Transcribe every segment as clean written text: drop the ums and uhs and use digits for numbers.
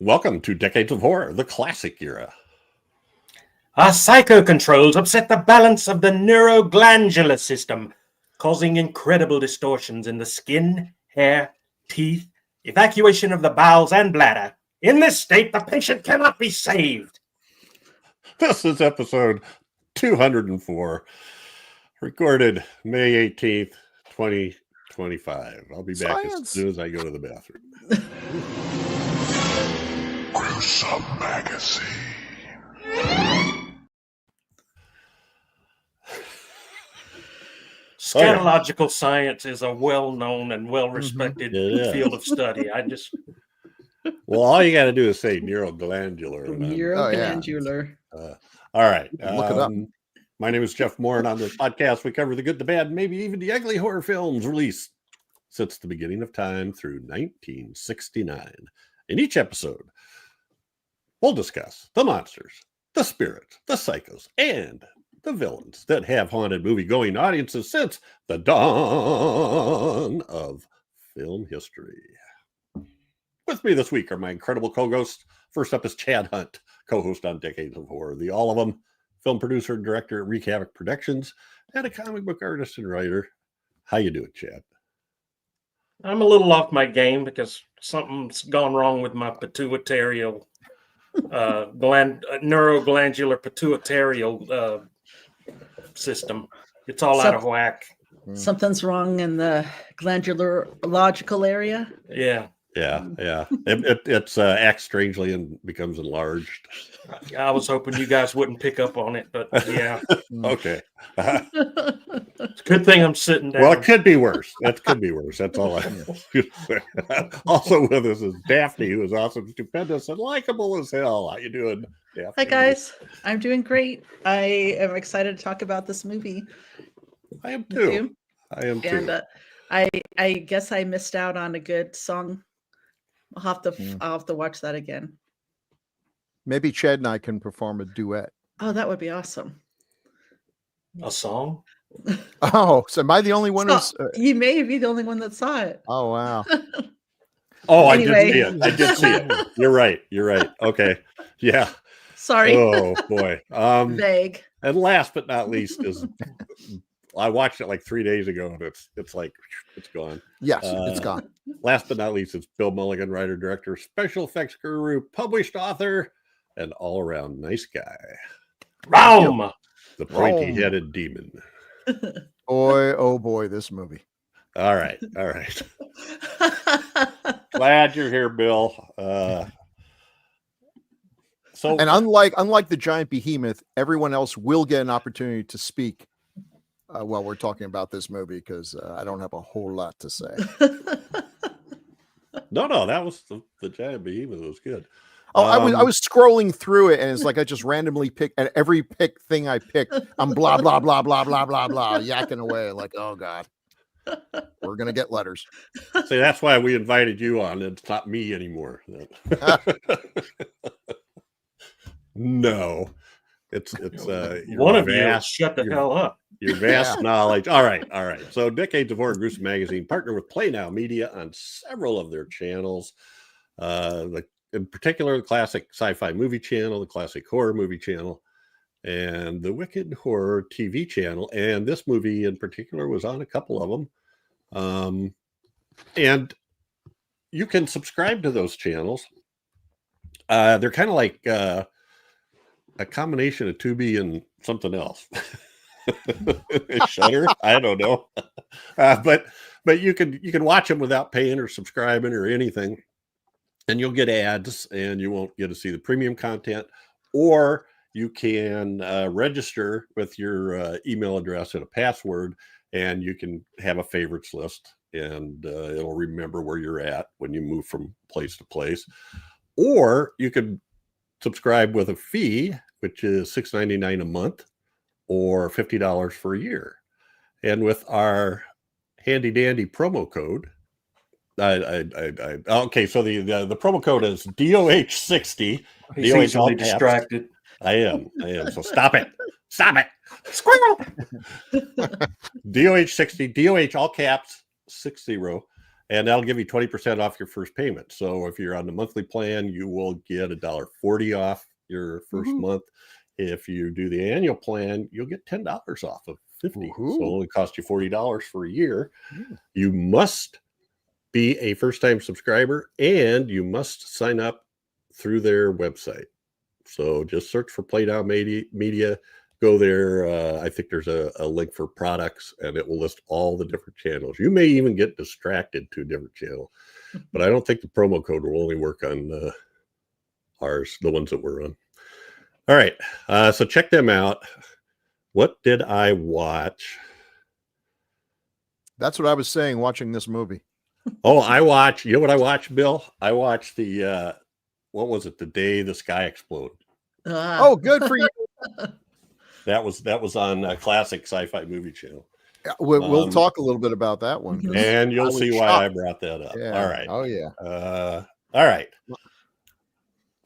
Welcome to Decades of Horror, the classic era. Our psycho-controls upset the balance of the neuroglandular system, causing incredible distortions in the skin, hair, teeth, evacuation of the bowels and bladder. In this state, the patient cannot be saved. This is episode 204, recorded May 18th, 2025. I'll be back as soon as I go to the bathroom. Gruesome Magazine. Scatological science is a well-known and well-respected field of study. Well, all you got to do is say neuroglandular. Neuroglandular. All right. Look it up. My name is Jeff Mohr, and on this podcast, we cover the good, the bad, and maybe even the ugly horror films released since the beginning of time through 1969. In each episode, we'll discuss the monsters, the spirits, the psychos, and the villains that have haunted movie-going audiences since the dawn of film history. With me this week are my incredible co-hosts. First up is Chad Hunt, co-host on Decades of Horror, the all of them, film producer and director at Wreak Havoc Productions, and a comic book artist and writer. How you doing, Chad? I'm a little off my game because something's gone wrong with my pituitarial neuroglandular pituitarial system. It's all out of whack. Something's wrong in the glandular logical area. Yeah. It acts strangely and becomes enlarged. I was hoping you guys wouldn't pick up on it, but yeah. Okay. It's a good thing I'm sitting down. Well, it could be worse. That could be worse. That's all I'm Also with us is Daphne, who is awesome, stupendous, and likable as hell. How you doing, Daphne? Hi, guys. I'm doing great. I am excited to talk about this movie. I am too. And I guess I missed out on a good song. I'll have to watch that again. Maybe Chad and I can perform a duet. Oh, that would be awesome. A song? Oh, so am I the only one who's... You may be the only one that saw it. Oh, wow. Oh, Anyway. I did see it. You're right. Okay. Yeah. Sorry. Oh, boy. Vague. And last but not least is... I watched it like 3 days ago, and it's like, it's gone. Yes, it's gone. Last but not least, it's Bill Mulligan, writer, director, special effects guru, published author, and all-around nice guy. Rome! The pointy-headed demon. Boy, oh boy, this movie. All right. Glad you're here, Bill. And unlike the giant behemoth, everyone else will get an opportunity to speak while we're talking about this movie, because I don't have a whole lot to say. No, that was the giant behemoth. It was good. Oh, I was scrolling through it, and it's like I just randomly picked, and every thing I picked, I'm blah blah blah blah blah blah blah yakking away like, oh god, we're gonna get letters. See, that's why we invited you on. It's not me anymore. No, it's one of you. Shut the hell up. Your vast knowledge. All right. So Decades of Horror Gruesome Magazine partner with Play Now Media on several of their channels. In particular, the classic sci-fi movie channel, the classic horror movie channel, and the Wicked Horror TV channel. And this movie in particular was on a couple of them. And you can subscribe to those channels. They're kind of like a combination of Tubi and something else. Shudder, I don't know, but you can watch them without paying or subscribing or anything, and you'll get ads, and you won't get to see the premium content. Or you can register with your email address and a password, and you can have a favorites list, and it'll remember where you're at when you move from place to place. Or you could subscribe with a fee, which is $6.99 a month, or $50 for a year. And with our handy dandy promo code, okay, so the promo code is DOH60. He's easily distracted. I am. So stop it. Squirrel. DOH60, DOH all caps 60. and that'll give you 20% off your first payment. So if you're on the monthly plan, you will get $1.40 off your 1st month. If you do the annual plan, you'll get $10 off of $50. So it'll only cost you $40 for a year. You must be a first-time subscriber, and you must sign up through their website. So just search for Playdown Media. Go there. I think there's a link for products, and it will list all the different channels. You may even get distracted to a different channel, but I don't think the promo code will only work on ours, the ones that we're on. All right. So check them out. What did I watch? That's what I was saying watching this movie. Oh, you know what I watched, Bill? I watched the, what was it? The Day the Sky Exploded. Oh, good for you. That was on a classic sci-fi movie channel. We'll talk a little bit about that one. And you'll see why I brought that up. Yeah. All right. Oh, yeah. All right.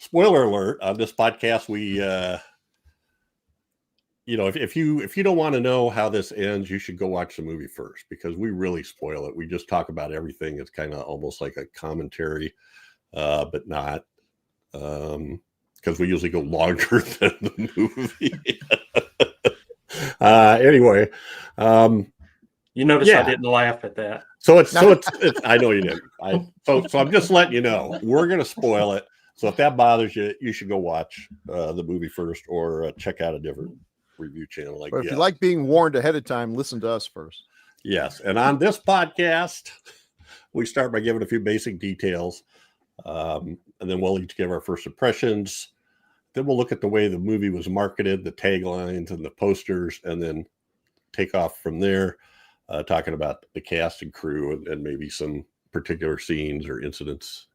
Spoiler alert on this podcast. We, if you don't want to know how this ends, you should go watch the movie first, because we really spoil it. We just talk about everything. It's kind of almost like a commentary, but not, because we usually go longer than the movie. Anyway, you notice I didn't laugh at that. So it's I know you didn't. So I'm just letting you know we're going to spoil it. So if that bothers you, you should go watch the movie first, or check out a different review channel. But if you like being warned ahead of time, listen to us first. Yes. And on this podcast, we start by giving a few basic details, and then we'll each give our first impressions. Then we'll look at the way the movie was marketed, the taglines and the posters, and then take off from there, talking about the cast and crew, and maybe some particular scenes or incidents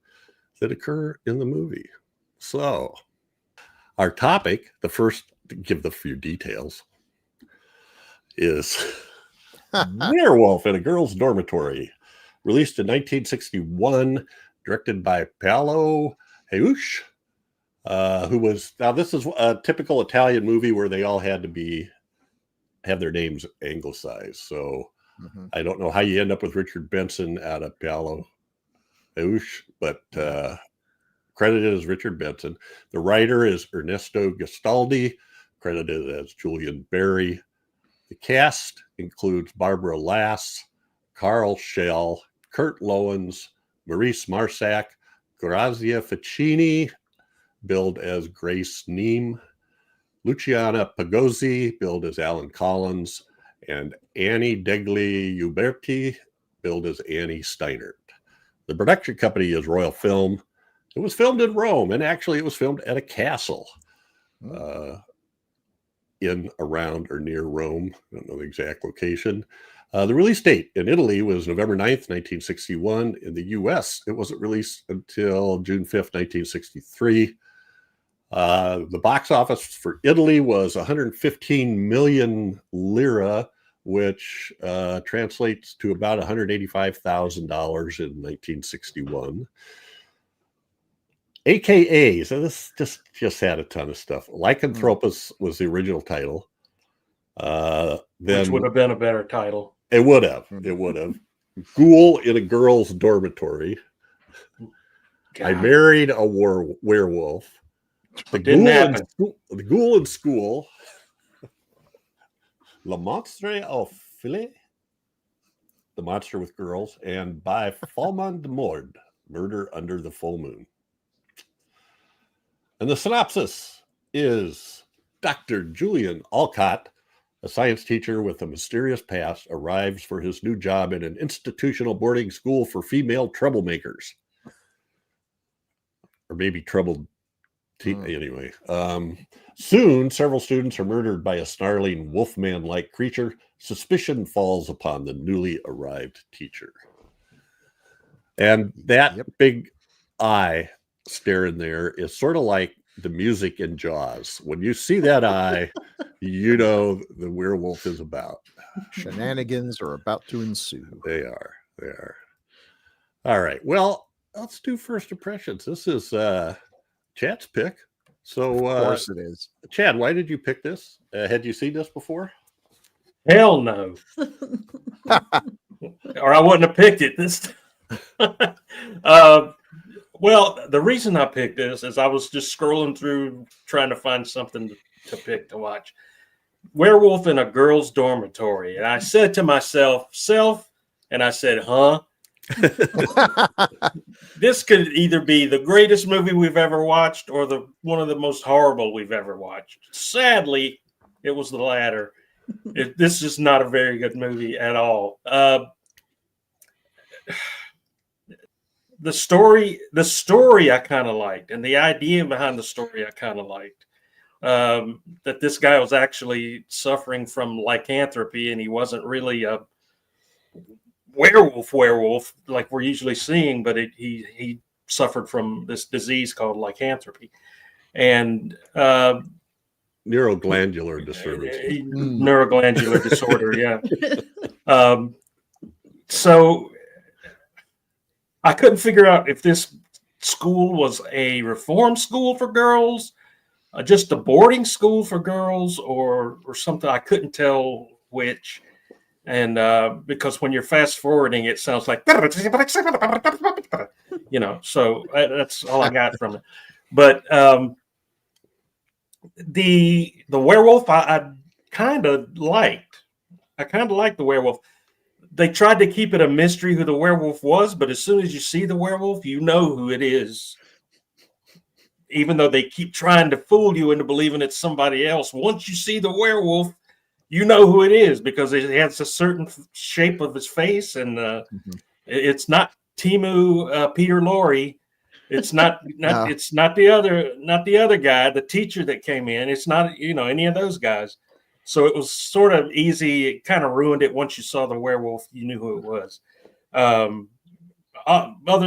that occur in the movie. So our topic, the first to give the few details, is Werewolf in a Girls Dormitory, released in 1961, directed by Paolo Heusch, who was, now this is a typical Italian movie where they all had to have their names anglicized. So I don't know how you end up with Richard Benson out of Paolo Heusch, but credited as Richard Benson. The writer is Ernesto Gastaldi, credited as Julian Barry. The cast includes Barbara Lass, Carl Schell, Kurt Lowens, Maurice Marsack, Grazia Ficini, billed as Grace Neem, Luciana Pagozzi, billed as Alan Collins, and Annie degli Uberti, billed as Annie Steinert. The production company is Royal Film. It was filmed in Rome, and actually it was filmed at a castle in, around, or near Rome. I don't know the exact location. The release date in Italy was November 9th, 1961. In the U.S., it wasn't released until June 5th, 1963. The box office for Italy was 115 million lira, which translates to about $185,000 in 1961. AKA, so this just had a ton of stuff. Lycanthropus was the original title. Then Which would have been a better title. It would have. Ghoul in a Girls Dormitory. God. I married a werewolf. The Ghoul in School. Le Monstre au Filet. The Monster with Girls. And By Falmond de Mord, Murder Under the Full Moon. And the synopsis is Dr. Julian Alcott, a science teacher with a mysterious past, arrives for his new job in an institutional boarding school for female troublemakers. Or maybe troubled anyway. Soon, several students are murdered by a snarling wolfman-like creature. Suspicion falls upon the newly arrived teacher. And that big eye staring there is sort of like the music in Jaws. When you see that eye, you know the werewolf is about. Shenanigans are about to ensue. They are. All right. Well, let's do first impressions. This is Chad's pick. So, of course it is. Chad, why did you pick this? Had you seen this before? Hell no. Or I wouldn't have picked it this time. Well, the reason I picked this is I was just scrolling through trying to find something to pick to watch. Werewolf in a Girls Dormitory. And I said to myself, and I said, huh? This could either be the greatest movie we've ever watched or one of the most horrible we've ever watched. Sadly, it was the latter. This is not a very good movie at all. The story I kind of liked, and the idea behind the story I kind of liked. That this guy was actually suffering from lycanthropy, and he wasn't really a werewolf like we're usually seeing, but he suffered from this disease called lycanthropy, and neuroglandular disturbance. Neuroglandular disorder, yeah. So I couldn't figure out if this school was a reform school for girls, just a boarding school for girls, or something. I couldn't tell which. And because when you're fast forwarding, it sounds like, you know, so that's all I got from it. But the werewolf, I kind of liked. I kind of liked the werewolf. They tried to keep it a mystery who the werewolf was, but as soon as you see the werewolf, you know who it is. Even though they keep trying to fool you into believing it's somebody else, once you see the werewolf, you know who it is because it has a certain shape of his face, and it's not Timu Peter Lorre. It's not No. It's not the other guy, the teacher that came in. It's not any of those guys. So it was sort of easy. It kind of ruined it once you saw the werewolf. You knew who it was. Other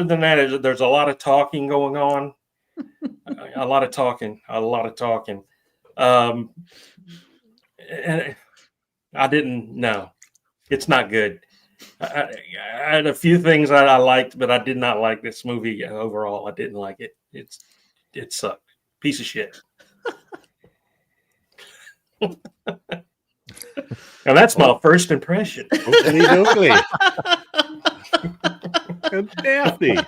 than that, there's a lot of talking going on. A lot of talking. And I didn't know. It's not good. I had a few things I liked, but I did not like this movie overall. I didn't like it. It sucked. Piece of shit. And that's my first impression. Oakley. And Daphne,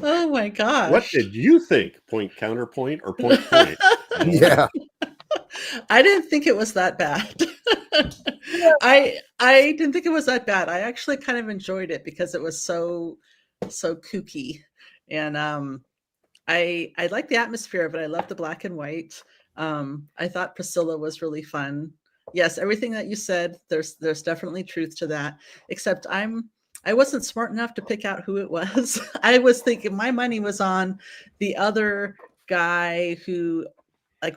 Oh my gosh. what did you think? Point, counterpoint, or point? Yeah. I didn't think it was that bad. I didn't think it was that bad. I actually kind of enjoyed it because it was so kooky, and I like the atmosphere of it. I love the black and white. I thought Priscilla was really fun. Yes, everything that you said, there's definitely truth to that. Except I wasn't smart enough to pick out who it was. I was thinking my money was on the other guy who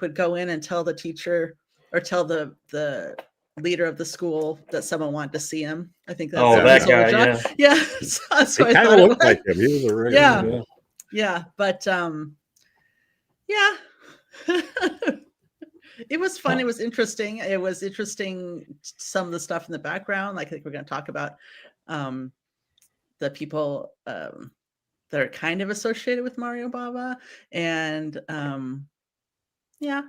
would go in and tell the teacher or tell the leader of the school that someone wanted to see him. I think that's that guy. Yeah. So He I kind thought of it looked was. like him. He was a regular. Yeah. But yeah. It was fun. It was interesting. It was interesting, some of the stuff in the background. Like I think we're going to talk about the people that are kind of associated with Mario Bava. And yeah,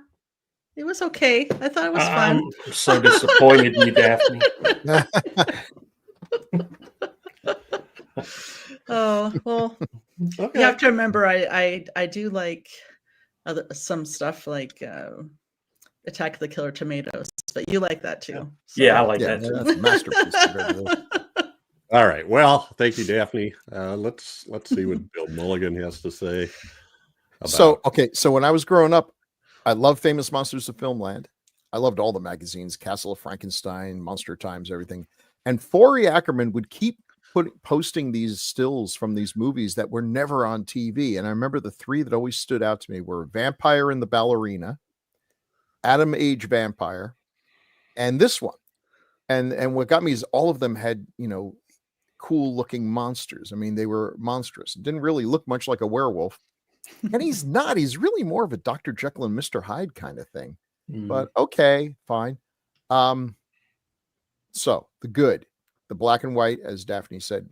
it was okay. I thought it was fun. I'm so disappointed in you, Daphne. Oh, well, Okay. you have to remember, I do like some stuff like Attack of the Killer Tomatoes, but you like that too. So. Yeah, I like Yeah, that too. that's a masterpiece. All right. Well, thank you, Daphne. Let's see what Bill Mulligan has to say. So when I was growing up, I loved Famous Monsters of Filmland. I loved all the magazines, Castle of Frankenstein, Monster Times, everything. And Forey Ackerman would keep posting these stills from these movies that were never on TV. And I remember the three that always stood out to me were Vampire and the Ballerina, Adam Age Vampire, and this one. And what got me is all of them had, cool looking monsters. I mean, they were monstrous. It didn't really look much like a werewolf. And he's not. He's really more of a Dr. Jekyll and Mr. Hyde kind of thing. But okay, fine. So the good, the black and white, as Daphne said,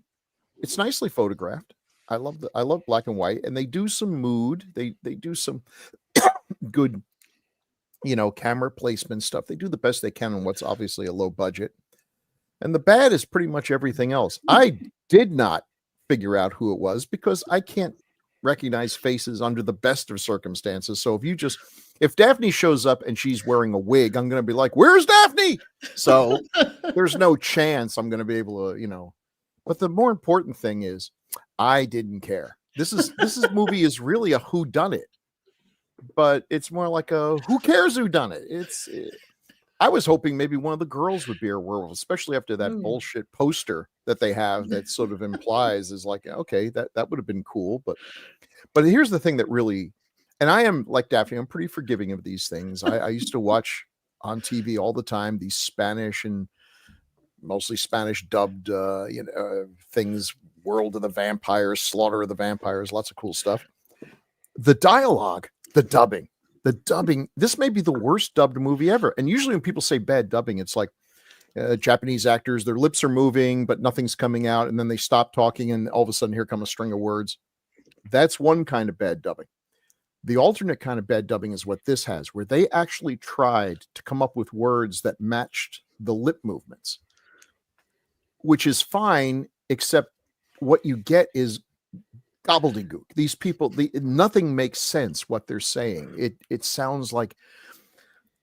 it's nicely photographed. I love black and white, and they do some mood. They do some good, camera placement stuff. They do the best they can on what's obviously a low budget. And the bad is pretty much everything else. I did not figure out who it was because I can't recognize faces under the best of circumstances. So if Daphne shows up and she's wearing a wig, I'm going to be like, where's Daphne? So there's no chance I'm going to be able to, but the more important thing is I didn't care. This movie is really a whodunit, but it's more like a who cares whodunit. I was hoping maybe one of the girls would be a werewolf, especially after that bullshit poster that they have that sort of implies is like, okay, that would have been cool. But here's the thing that really, and I am like Daphne, I'm pretty forgiving of these things. I used to watch on TV all the time these Spanish and mostly Spanish dubbed things, World of the Vampires, Slaughter of the Vampires, lots of cool stuff. The dialogue, the dubbing, this may be the worst dubbed movie ever. And usually when people say bad dubbing, it's like Japanese actors, their lips are moving, but nothing's coming out. And then they stop talking and all of a sudden here come a string of words. That's one kind of bad dubbing. The alternate kind of bad dubbing is what this has, where they actually tried to come up with words that matched the lip movements, which is fine, except what you get is gobbledygook. These people, nothing makes sense what they're saying. It sounds like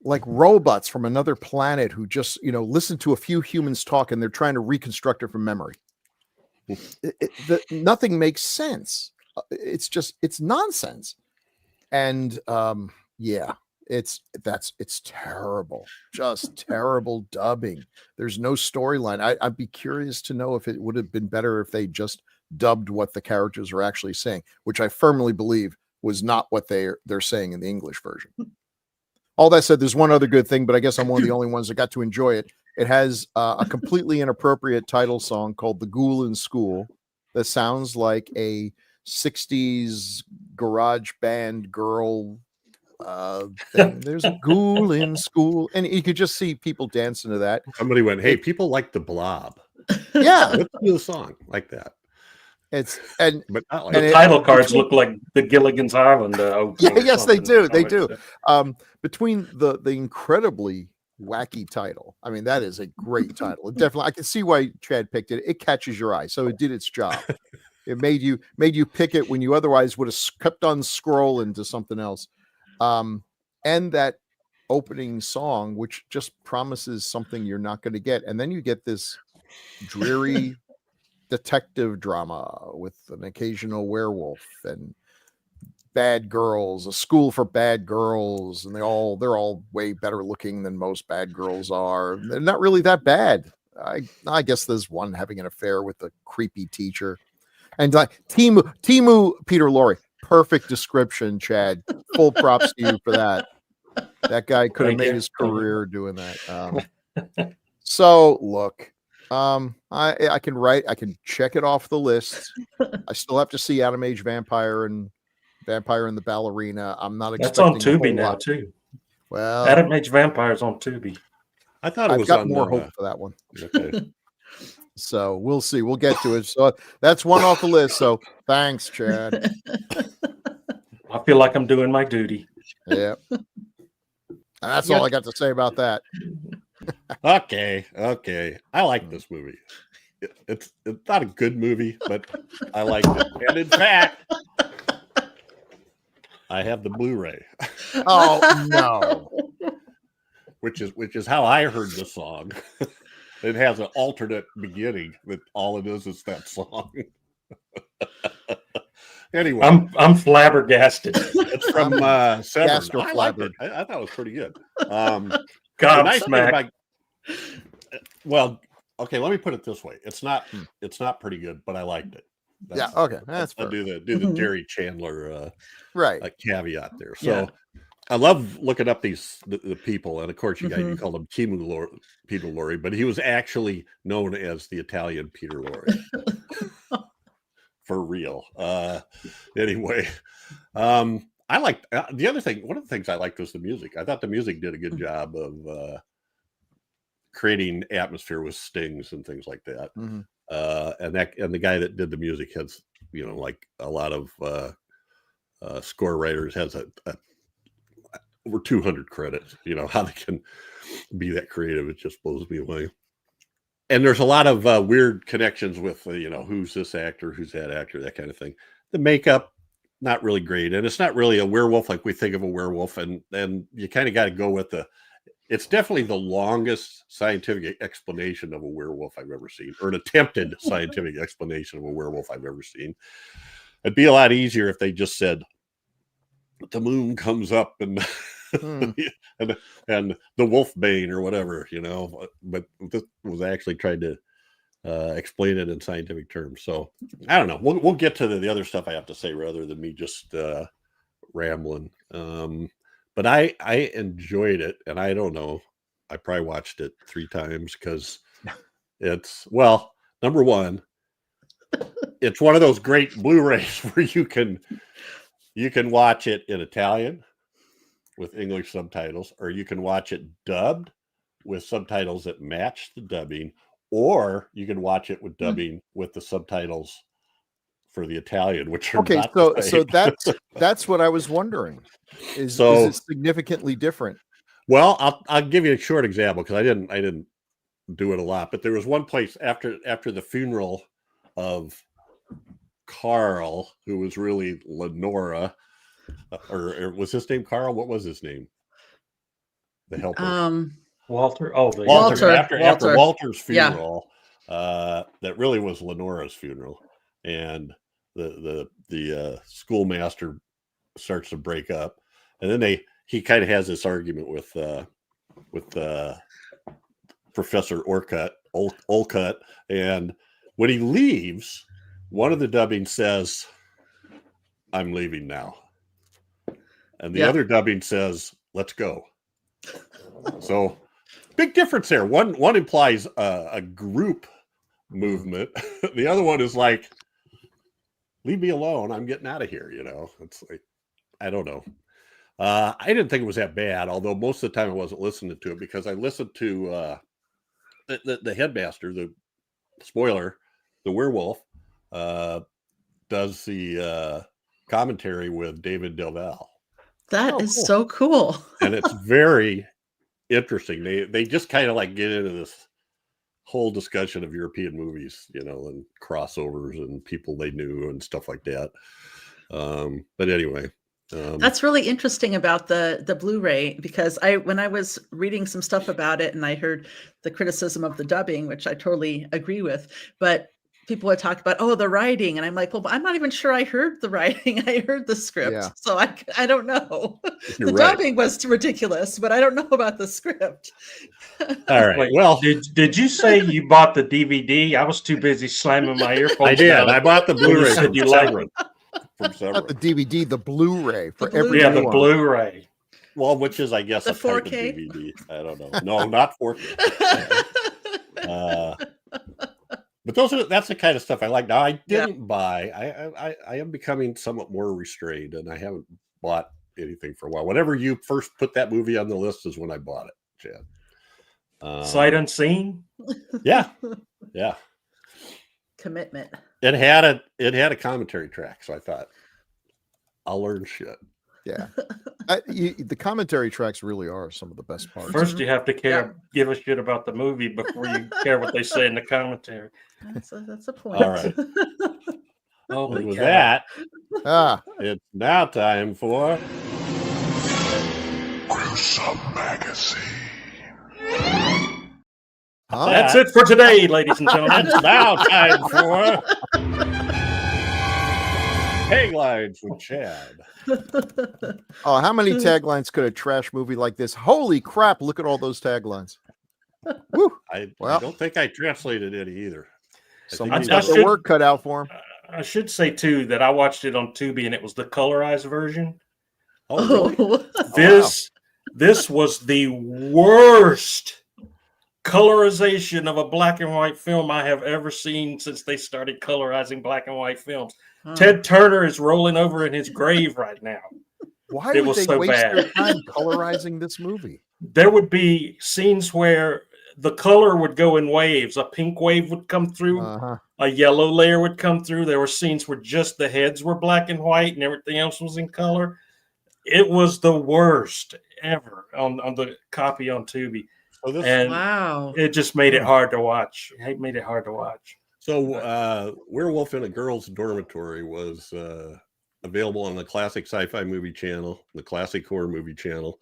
robots from another planet who just listen to a few humans talk and they're trying to reconstruct it from memory. Nothing makes sense. It's nonsense. And it's terrible, just terrible dubbing. There's no storyline. I'd be curious to know if it would have been better if they just dubbed what the characters are actually saying, which I firmly believe was not what they're saying in the English version. All that said, there's one other good thing, but I guess I'm one of the only ones that got to enjoy it. It has a completely inappropriate title song called "The Ghoul in School" that sounds like a 60s garage band girl thing. There's a ghoul in school, and you could just see people dancing to that. Somebody went, "Hey, people like the Blob." Yeah, let's do a song like that. But not like the title cards look like the Gilligan's Island. Yes, they do. They do. Between the incredibly wacky title, I mean, that is a great title. It definitely, I can see why Chad picked it. It catches your eye, so it did its job. It made you pick it when you otherwise would have kept on scrolling to something else. And that opening song, which just promises something you're not going to get, and then you get this dreary detective drama with an occasional werewolf and bad girls, a school for bad girls, and they're all way better looking than most bad girls are. They're not really that bad. I guess there's one having an affair with a creepy teacher. And like Timu Peter Lorre, perfect description, Chad. Full props to you for that. That guy could have made his career doing that. So look, I can check it off the list. I still have to see Adam Age Vampire and the Ballerina. I'm not expecting. That's on Tubi now too. Well, Adam Age Vampire's on Tubi. I thought I've got more hope for that one. Okay. So we'll see. We'll get to it. So that's one off the list. So thanks, Chad. I feel like I'm doing my duty. Yeah. And that's all I got to say about that. Okay. I like this movie. It's not a good movie, but I liked it. And in fact, I have the Blu-ray. Oh no. Which is how I heard the song. It has an alternate beginning that all it is that song. Anyway, I'm flabbergasted. It's from Severin. I liked it. I thought it was pretty good. Well, okay. Let me put it this way: it's not pretty good, but I liked it. Okay. That's I'll do the Jerry Chandler right caveat there. So I love looking up the people, and of course you call him Peter Lorre, but he was actually known as the Italian Peter Lorre. For real. Anyway, I like the other thing. One of the things I liked was the music. I thought the music did a good job of creating atmosphere with stings and things like that. Mm-hmm. And the guy that did the music has, like a lot of score writers, has over 200 credits. How they can be that creative, it just blows me away. and there's a lot of weird connections with who's this actor, who's that actor, that kind of thing. The makeup, not really great, and it's not really a werewolf like we think of a werewolf, and you kind of got to go with it's definitely the longest scientific explanation of a werewolf I've ever seen, or an attempted scientific explanation of a werewolf I've ever seen. It'd be a lot easier if they just said the moon comes up and and the wolf bane or whatever, but this was actually trying to explain it in scientific terms. So I don't know. We'll get to the other stuff I have to say rather than me just rambling. But I enjoyed it, and I don't know. I probably watched it 3 times because number one, it's one of those great Blu-rays where you can watch it in Italian with English subtitles, or you can watch it dubbed with subtitles that match the dubbing, or you can watch it with dubbing with the subtitles for the Italian, which are not the same. So that's what I was wondering. Is it significantly different? Well, I'll give you a short example because I didn't do it a lot, but there was one place after the funeral of Carl, who was really Lenora, or was his name Carl? What was his name? The helper. Walter. Oh, Walter. After Walter's funeral, that really was Lenora's funeral, and the schoolmaster starts to break up, and then he kind of has this argument with Professor Olcott, and when he leaves, one of the dubbing says, "I'm leaving now," and the other dubbing says, "Let's go." So big difference there. One implies a group movement. The other one is like, leave me alone. I'm getting out of here. It's like, I don't know. I didn't think it was that bad, although most of the time I wasn't listening to it because I listened to the headmaster, the spoiler, the werewolf, does the commentary with David Delval. That is so cool. And it's very interesting. They just kind of like get into this whole discussion of European movies, and crossovers and people they knew and stuff like that. But anyway, that's really interesting about the Blu-ray, because when I was reading some stuff about it and I heard the criticism of the dubbing, which I totally agree with, but people would talk about, the writing, and I'm like, well, I'm not even sure I heard the writing. I heard the script, so I don't know. The dubbing was ridiculous, but I don't know about the script. All right. Wait, well, did you say you bought the DVD? I was too busy slamming my earphones. I did. I bought the Blu-ray from Severin. Not the DVD, the Blu-ray for every the Blu-ray. Well, which is, I guess, the a 4K type of DVD. I don't know. No, not 4K. But that's the kind of stuff I like. Now, I didn't buy. I am becoming somewhat more restrained, and I haven't bought anything for a while. Whenever you first put that movie on the list is when I bought it, Chad. Sight unseen. Yeah. Commitment. It had a commentary track, so I thought I'll learn shit. Yeah, the commentary tracks really are some of the best parts. First, you have to give a shit about the movie before you care what they say in the commentary. That's a point. All right. Holy with cow. that, it's now time for Gruesome Magazine. That's it for today, ladies and gentlemen. It's now time for taglines with Chad. How many taglines could a trash movie like this? Holy crap! Look at all those taglines. Woo. I don't think I translated any either. Someone's got their work cut out for them. I should say too that I watched it on Tubi and it was the colorized version. Oh, really? This was the worst colorization of a black and white film I have ever seen since they started colorizing black and white films. Ted Turner is rolling over in his grave right now. Why would they waste their time colorizing this movie? There would be scenes where the color would go in waves. A pink wave would come through. A yellow layer would come through. There were scenes where just the heads were black and white and everything else was in color. It was the worst ever on the copy on Tubi. So this, and Wow. it just made it hard to watch. It made it hard to watch. so Werewolf in a Girls Dormitory was available on the Classic Sci-Fi Movie Channel, the Classic Horror Movie Channel,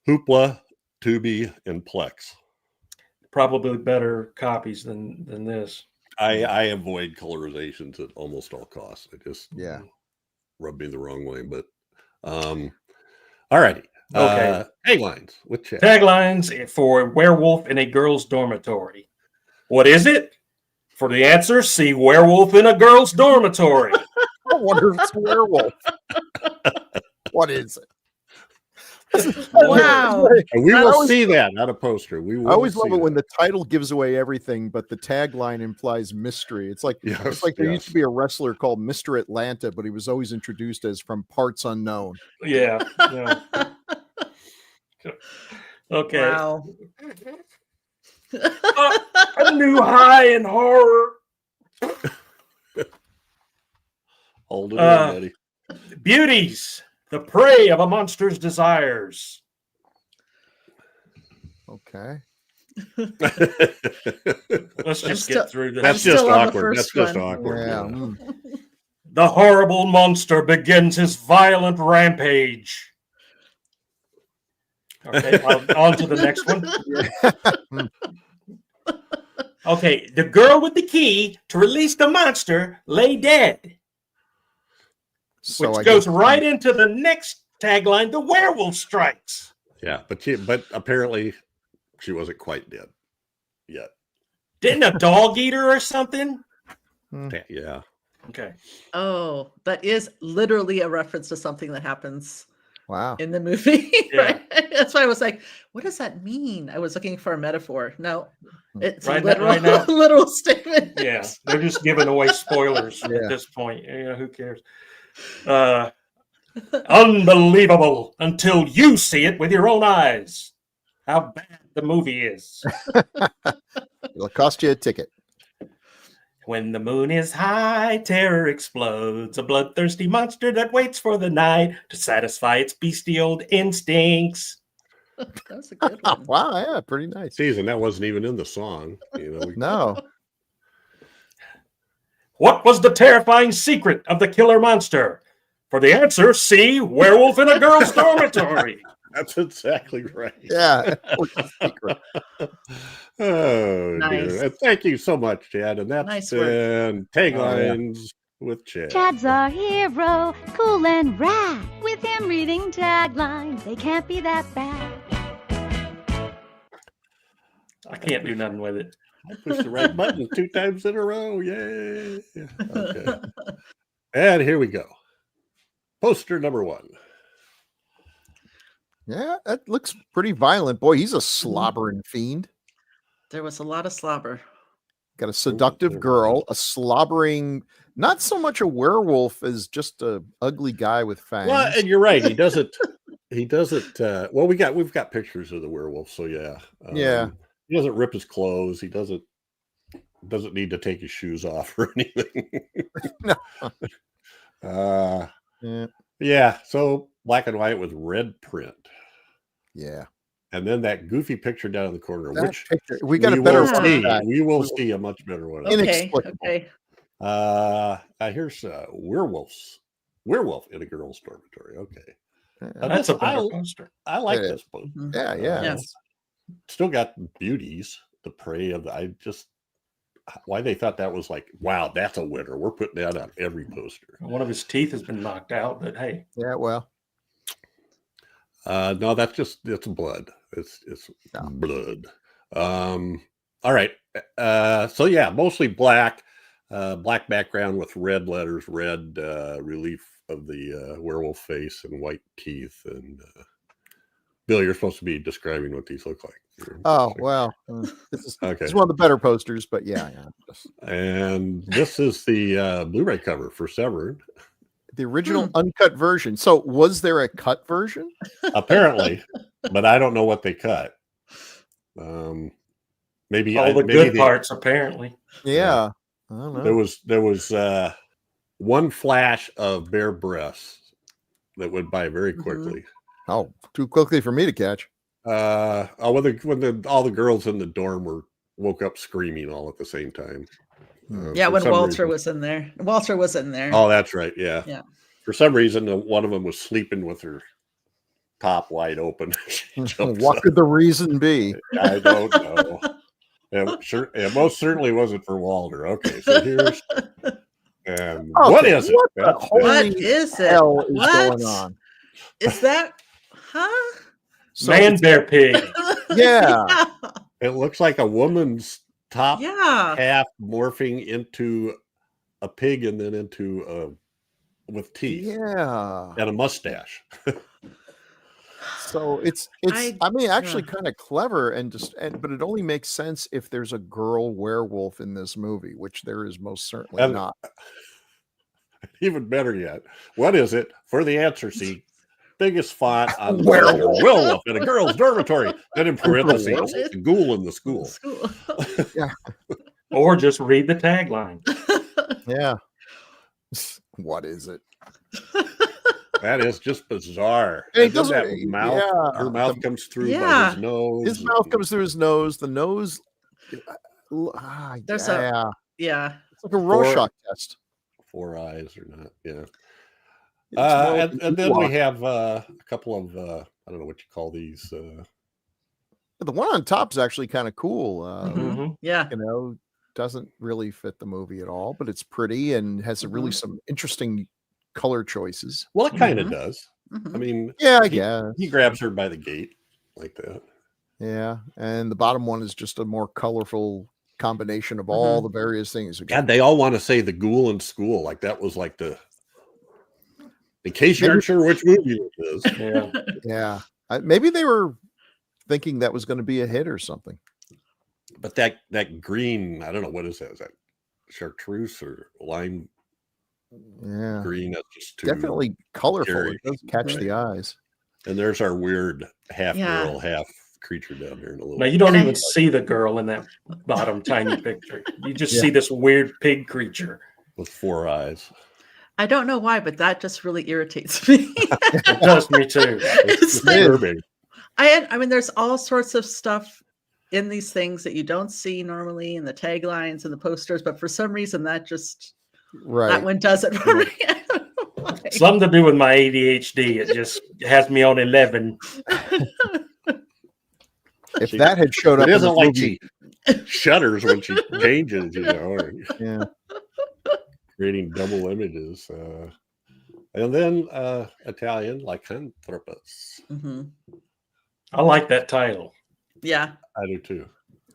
Hoopla, Tubi, and Plex. Probably better copies than this. I avoid colorizations at almost all costs. It just Yeah. rubbed me the wrong way. But all righty. Okay. Taglines with Chad. Taglines for Werewolf in a Girls Dormitory. What is it? For the answer, see Werewolf in a Girls Dormitory. I wonder if it's a werewolf. What is it? Wow. And we I will always- see that, not a poster. We will I always see love it when that. the title gives away everything, but the tagline implies mystery. It's like Yes, there yes. used to be a wrestler called Mr. Atlanta, but he was always introduced as from parts unknown. Yeah. Okay. Wow. A new high in horror. Hold it in, buddy. Beauties, the prey of a monster's desires. Okay. Let's just still- get through this. That's still just on the awkward. That's first just one. awkward. Yeah. Yeah. mm. The horrible monster begins his violent rampage. Okay, on to the next one. Okay, the girl with the key to release the monster lay dead, So which I goes guess- right into the next tagline, the werewolf strikes. Yeah, but apparently she wasn't quite dead yet. Didn't a dog eat her or something? Yeah. Okay. Oh, that is literally a reference to something that happens Wow. in the movie. Yeah. Right? That's why I was like, what does that mean? I was looking for a metaphor. No, it's Right a now- literal, right now- literal statement. Yeah, they're just giving away spoilers Yeah. at this point. Who cares? Unbelievable until you see it with your own eyes. How bad the movie is. It'll cost you a ticket. When the moon is high, terror explodes. A bloodthirsty monster that waits for the night to satisfy its beastly old instincts. That was a good one. Wow. Yeah. Pretty nice. Season that wasn't even in the song. No. What was the terrifying secret of the killer monster? For the answer, see Werewolf in a Girls Dormitory. That's exactly right. Yeah. What's the secret? Oh, Nice. dear. And thank you so much, Chad. And that's Nice work. been Taglines with Chad. Chad's our hero, cool and rad. With him reading taglines, they can't be that bad. I can't do nothing with it. I pushed the right button 2 times in a row. Yay. Okay. And here we go. Poster number 1. Yeah. That looks pretty violent. Boy, he's a slobbering fiend. There was a lot of slobber. Got a seductive girl, a slobbering, not so much a werewolf as just a ugly guy with fangs. Well, and you're right. He doesn't. Well, we've got pictures of the werewolf, so yeah. Yeah. He doesn't rip his clothes. He doesn't need to take his shoes off or anything. No. Yeah. Yeah. So black and white with red print, Yeah. and then that goofy picture down in the corner, That which picture, we got a will better one one. see. of that. We will see a much better one. In- Okay. Inexplicable. Okay. Here's werewolf in a girls' dormitory. Okay, Yeah. That's a better I poster. like Yeah. this book. Mhm. Yeah. Yeah. Yes. Still got beauties, the prey of why they thought that was like, wow, that's a winner. We're putting that on every poster. One of his teeth has been knocked out, but hey, Yeah. Well, No, it's blood. It's No. blood. All right. So yeah, mostly black background with red letters, red relief of the werewolf face and white teeth. And Bill, you're supposed to be describing what these look like. oh well, this is Okay. one of the better posters, but yeah. And this is the Blu-ray cover for Severin. The original uncut version. So, was there a cut version? Apparently, but I don't know what they cut. Maybe all the maybe good they- parts apparently. Yeah. I don't know. There was one flash of bare breasts that went by very quickly. Oh, too quickly for me to catch. when all the girls in the dorm woke up screaming all at the same time. Yeah, for when some Walter reason. was in there. Walter was in there. Oh, that's right. Yeah. Yeah. For some reason, one of them was sleeping with her top wide open. What could the reason be? I don't know. It most certainly wasn't for Walter. Okay, so here's what is it? What the What holy is it? hell is What? going on? Is that? Huh? So Man bear pig. Yeah. It looks like a woman's top Yeah. half morphing into a pig and then into with teeth Yeah. and a mustache. So it's actually kind of clever but it only makes sense if there's a girl werewolf in this movie, which there is most certainly not. Even better yet, what is it? For the answer sheet, biggest font on the werewolf in a girls' dormitory. Then in parentheses, the ghoul in the school. Yeah. Or just read the tagline. Yeah. What is it? That is just bizarre. It Doesn't doesn't- that mouth? yeah. Her mouth comes through by Yeah. his nose. His mouth comes through his nose. The nose. There's yeah. Yeah. It's like a Rorschach test. 4 eyes or not? Yeah. It's more And then we have a couple of I don't know what you call these. The one on top is actually kind of cool. Mhm. Yeah. You know, doesn't really fit the movie at all, but it's pretty and has really some interesting color choices. Well, it kind of does. I mean, Yeah, I guess. he grabs her by the gate like that. Yeah, and the bottom one is just a more colorful combination of all the various things. God, they all want to say the ghoul in school. Like that was like in case you aren't sure which movie it is. Yeah. Yeah, maybe they were thinking that was going to be a hit or something. But that green, I don't know, what is that? Is that chartreuse or lime Yeah, green? That's just too definitely colorful. scary. It does catch the eyes. And there's our weird half girl, half creature down here in a little. Now you don't even see the girl in that bottom tiny picture. You just see this weird pig creature with 4 eyes. I don't know why, but that just really irritates me. It does me too. It's like- disturbing. I mean, there's all sorts of stuff in these things that you don't see normally in the taglines and the posters, but for some reason that one does it for me. Like, Something to do with my ADHD. It just has me on 11. If that had showed up, It in isn't the like movie, she shudders when she changes, or yeah, creating double images. And then Italian lycanthropus. I like that title. Yeah. I do too.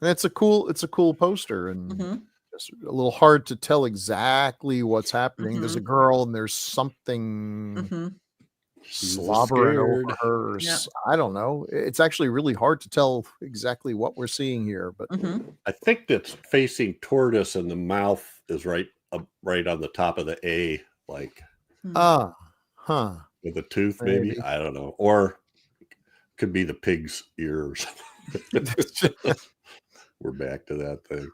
and it's a cool poster, and it's a little hard to tell exactly what's happening. There's a girl, and there's something slobbering over scared. her. I don't know. It's actually really hard to tell exactly what we're seeing here, but I think that's facing toward us, and the mouth is right on the top of the A, like with a tooth, maybe. I don't know, or could be the pig's ears. We're back to that thing,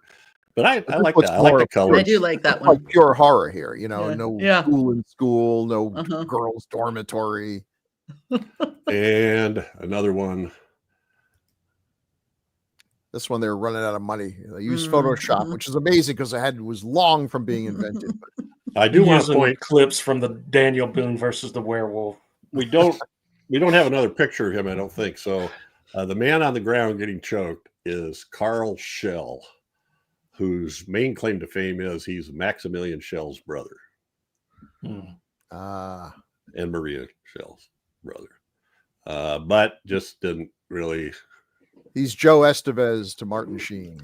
but I like that. I like the colors. I do like that one. like pure horror here, you know. No Yeah. school in school, no girls' dormitory. And another one. This one, they're running out of money. They use Photoshop, which is amazing because it was long from being invented. I do want to Using point. clips from the Daniel Boone versus the Werewolf. We don't have another picture of him, I don't think. So the man on the ground getting choked is Carl Schell, whose main claim to fame is he's Maximilian Schell's brother. And Maria Schell's brother. But just didn't really. He's Joe Estevez to Martin Sheen.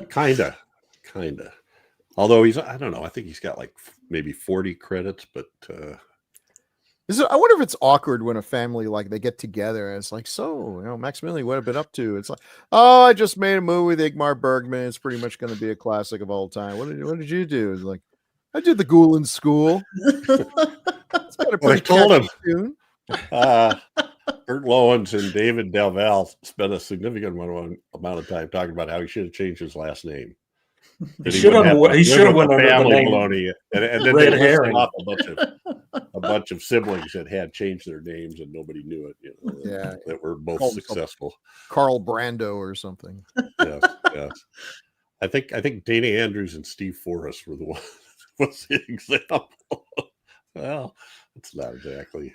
Kinda. Although I don't know. I think he's got like maybe 40 credits, but I wonder if it's awkward when a family like they get together and it's like, so Maximilian, what have you been up to? It's like, oh, I just made a movie with Ingmar Bergman. It's pretty much going to be a classic of all time. What did you do? It's like, I did the Ghoul in School. It's got a pretty told him. catchy tune. Burt Lowens and David Delval spent a significant amount of time talking about how he should have changed his last name. He should have went under the family name baloney, and then Red they listed Herring. off a bunch of siblings that had changed their names and nobody knew it. You know, Yeah. that were both Called themselves successful. Carl Brando or something. Yes, yes. I think Dana Andrews and Steve Forrest were the one was the example. Well, it's not exactly.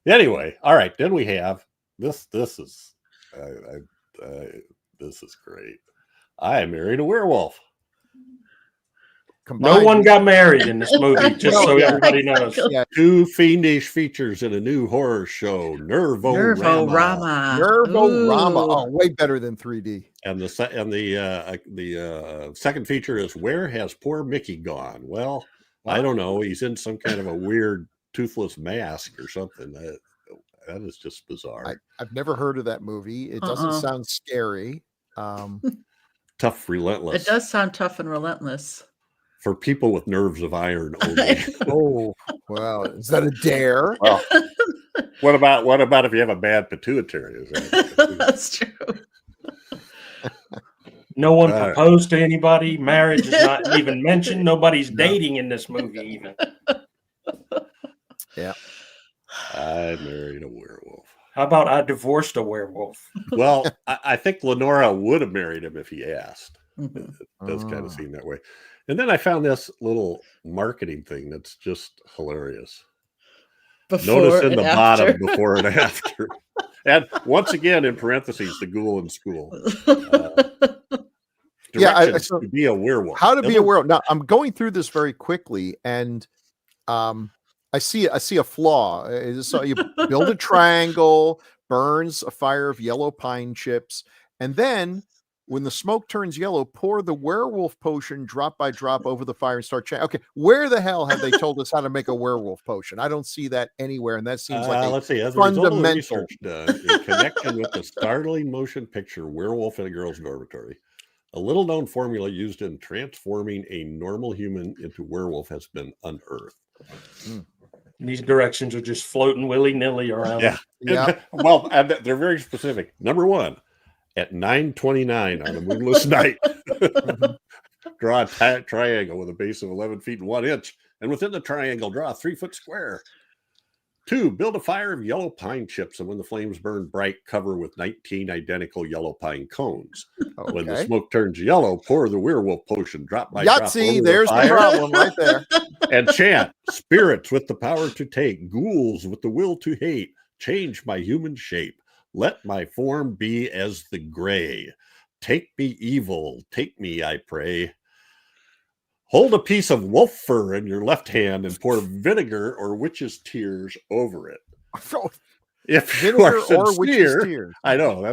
Anyway, all right. Then we have this. This is this is great. I married a werewolf. No one got married in this movie, just so everybody knows. Yeah. Two fiendish features in a new horror show, Nervo-Rama. Nervo-Rama. Oh, way better than 3D. And the second feature is Where Has Poor Mickey Gone? Well, I don't know. He's in some kind of a weird toothless mask or something. That is just bizarre. I've never heard of that movie. It doesn't sound scary. Tough, relentless. It does sound tough and relentless. For people with nerves of iron only. Oh, well, is that a dare? Well, what about if you have a bad pituitary? That's true. No one proposed to anybody. Marriage is not even mentioned. Nobody's dating in this movie even. Yeah. I married a werewolf. How about I divorced a werewolf? Well, I think Lenora would have married him if he asked. Mhm. It does kind of seem that way. And then I found this little marketing thing that's just hilarious. Notice in the bottom before and after. And once again, in parentheses, the ghoul in school. Directions to be a werewolf. How to be a werewolf. Now, I'm going through this very quickly, and I see a flaw. So you build a triangle, burns a fire of yellow pine chips, and then when the smoke turns yellow, pour the werewolf potion drop by drop over the fire and start chanting. Okay, where the hell have they told us how to make a werewolf potion? I don't see that anywhere, and that seems like let's see. As a result of the research done in connection with the startling motion picture Werewolf in a Girls Dormitory, a little-known formula used in transforming a normal human into werewolf has been unearthed. These directions are just floating willy-nilly around. Yeah. Well, and they're very specific. Number one. At 9:29 on a moonless night, draw a triangle with a base of 11 feet and 1 inch, and within the triangle, draw a 3-foot square. 2, build a fire of yellow pine chips, and when the flames burn bright, cover with 19 identical yellow pine cones. Okay. When the smoke turns yellow, pour the werewolf potion drop by drop. Yahtzee, there's the problem right there. And chant, spirits with the power to take, ghouls with the will to hate, change my human shape. Let my form be as the gray. Take me evil, take me, I pray. Hold a piece of wolf fur in your left hand and pour vinegar or witch's tears over it. If you are sincere, I know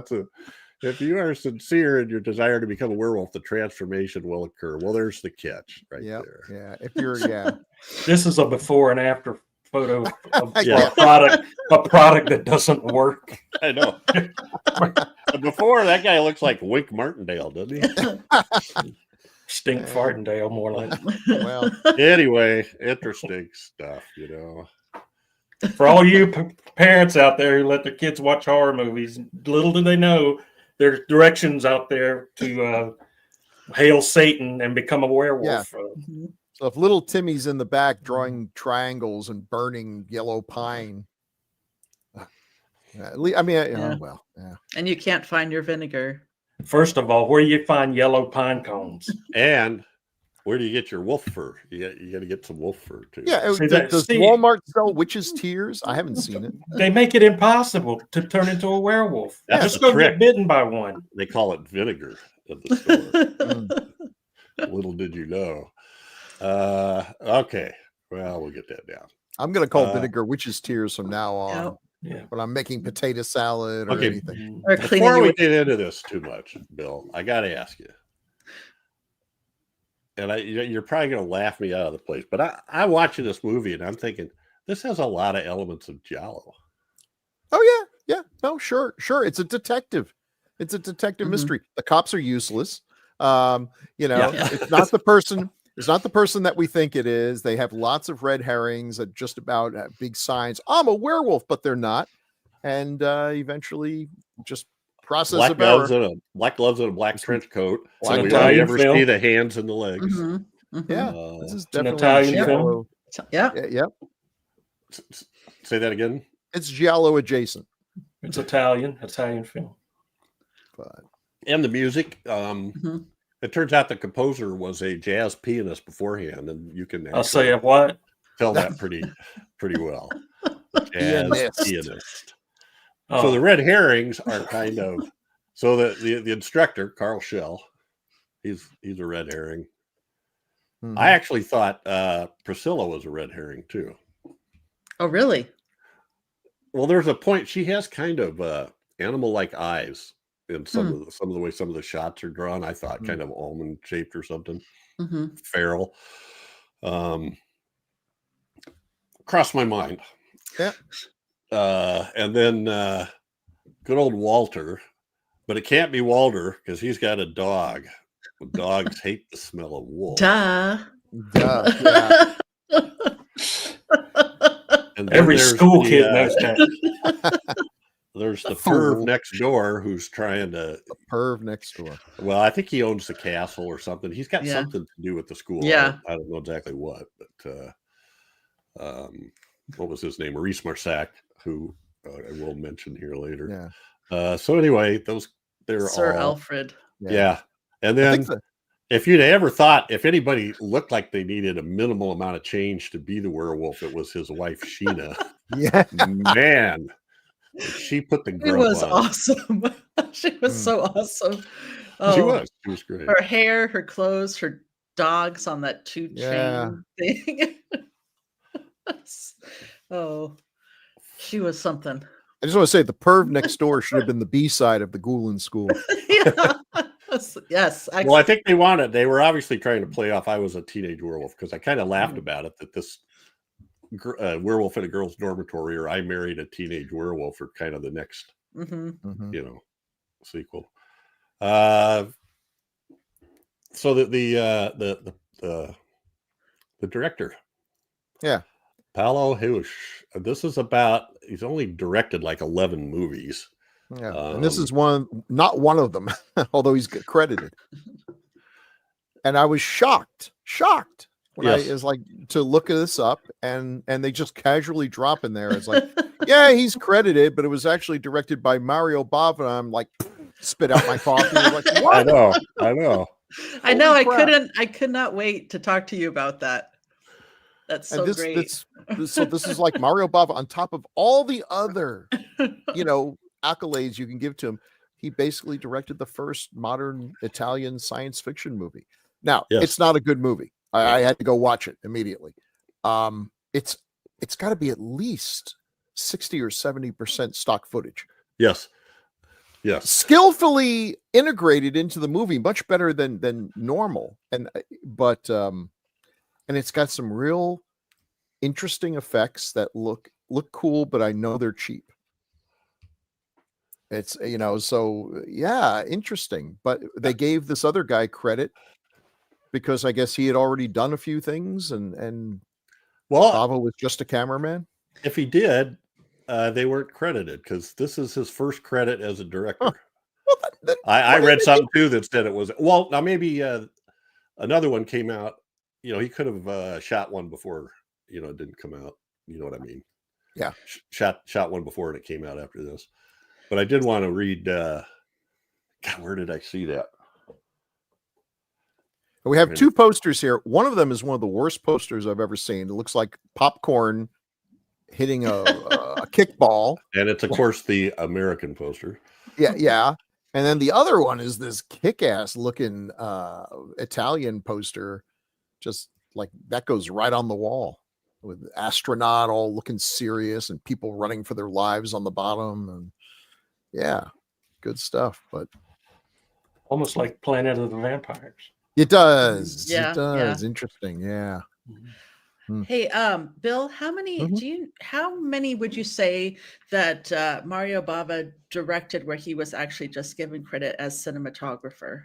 if you are sincere in your desire to become a werewolf, the transformation will occur. Well, there's the catch right there. Yeah. If you're, This is a before and after photo of a product that doesn't work. I know. Before, that guy looks like Wink Martindale, doesn't he? Stink Fartindale, more like. Well, anyway, interesting stuff, you know. For all you parents out there who let their kids watch horror movies, little do they know there's directions out there to hail Satan and become a werewolf. Yeah. So if little Timmy's in the back drawing triangles and burning yellow pine, And you can't find your vinegar. First of all, where do you find yellow pine cones? And where do you get your wolf fur? You got to get some wolf fur too. Yeah, does Walmart sell witch's tears? I haven't seen it. They make it impossible to turn into a werewolf. Just go get bitten by one. They call it vinegar at the store. Little did you know. Okay. Well, we'll get that down. I'm going to call vinegar witch's tears from now on. Yeah. When I'm making potato salad or anything. Or before we get into this too much, Bill, I got to ask you. And you're probably going to laugh me out of the place, but I'm watching this movie and I'm thinking this has a lot of elements of Giallo. Oh yeah. No, sure. It's a detective. It's a detective mystery. The cops are useless. It's not the person. It's not the person that we think it is. They have lots of red herrings that just about big signs. I'm a werewolf, but they're not. And eventually just process black of error. gloves and a black trench coat. So we only ever see the hands and the legs. Yeah, this is definitely Italian film. Yeah. Yep. Say that again. It's giallo adjacent. It's Italian film. But And the music. Mhm. It turns out the composer was a jazz pianist beforehand, and you can I'll say it what? tell that pretty well. Jazz pianist. Oh, So the red herrings are kind of the instructor, Carl Schell, he's a red herring. Mhm. I actually thought Priscilla was a red herring too. Oh, really? Well, there's a point she has kind of animal-like eyes in some of the way some of the shots are drawn. I thought kind of almond shaped or something. Mm-hmm. Feral. Crossed my mind. Yeah. And then good old Walter, but it can't be Walter because he's got a dog. Dogs hate the smell of wool. Duh. Yeah. And then every there's school the, kid knows that. There's the Fool. perv next door who's trying to. The perv next door. Well, I think he owns the castle or something. He's got Yeah. something to do with the school. Yeah. I don't know exactly what, but what was his name? Maurice Marsac, who I will mention here later. Yeah. So anyway, they're Sir all Alfred. yeah. And I then think if you'd ever thought if anybody looked like they needed a minimal amount of change to be the werewolf, it was his wife Sheena. yeah. Man, she put the She grub was on. awesome. She was so awesome. Oh, She was great. her hair, her clothes, her dogs on that two Yeah. chain thing. Oh, she was something. I just want to say the perv next door should have been the B side of the Gulen School. Yeah. Yes. Well, I think they were obviously trying to play off I was a teenage werewolf because I kind of laughed about it that this werewolf in a girls' dormitory or I married a teenage werewolf are kind of the next, Mhm. Sequel. So the director, Yeah. Paolo Hush. This is he's only directed like 11 movies. Yeah. And this is not one of them, although he's credited. And I was shocked when I was like to look this up and they just casually drop in there. It's like, yeah, he's credited, but it was actually directed by Mario Bava. And I'm like, spit out my coffee. I was like, what? I know. I know. Holy crap. I could not wait to talk to you about that. That's so great. So this is like Mario Bava on top of all the other, accolades you can give to him. He basically directed the first modern Italian science fiction movie. Now, It's not a good movie. I had to go watch it immediately. It's got to be at least 60 or 70% stock footage. Yes. Skillfully integrated into the movie, much better than normal. But it's got some real interesting effects that look cool, but I know they're cheap. It's interesting. But they gave this other guy credit because I guess he had already done a few things, and Bava was just a cameraman. If he did, they weren't credited because this is his first credit as a director. Well, then I read something too that said it was now maybe another one came out. He could have shot one before it didn't come out. You know what I mean? Yeah, shot one before and it came out after this. But I did want to read. God, where did I see that? We have two posters here. One of them is one of the worst posters I've ever seen. It looks like popcorn hitting a kickball. And it's, of course, the American poster. Yeah. And then the other one is this kick-ass looking Italian poster. Just like that goes right on the wall with astronaut all looking serious and people running for their lives on the bottom. And yeah, good stuff. But almost like Planet of the Vampires. It does. Yeah, It does. yeah. Interesting. Yeah. Hey, Bill, how many would you say that Mario Bava directed where he was actually just given credit as cinematographer?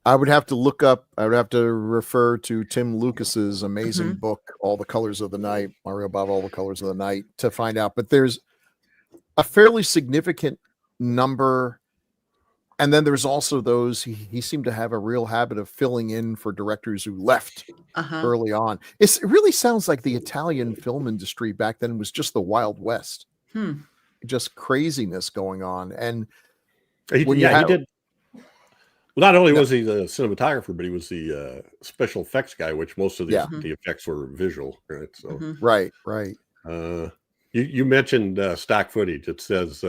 I would have to refer to Tim Lucas's amazing book, All the Colors of the Night, Mario Bava, All the Colors of the Night, to find out. But there's a fairly significant number And then there's also those, he seemed to have a real habit of filling in for directors who left early on. It really sounds like the Italian film industry back then was just the Wild West. Just craziness going on. And he did. Well, not only was he the cinematographer, but he was the special effects guy, which most of the effects were visual, right? So right. You mentioned stock footage. It says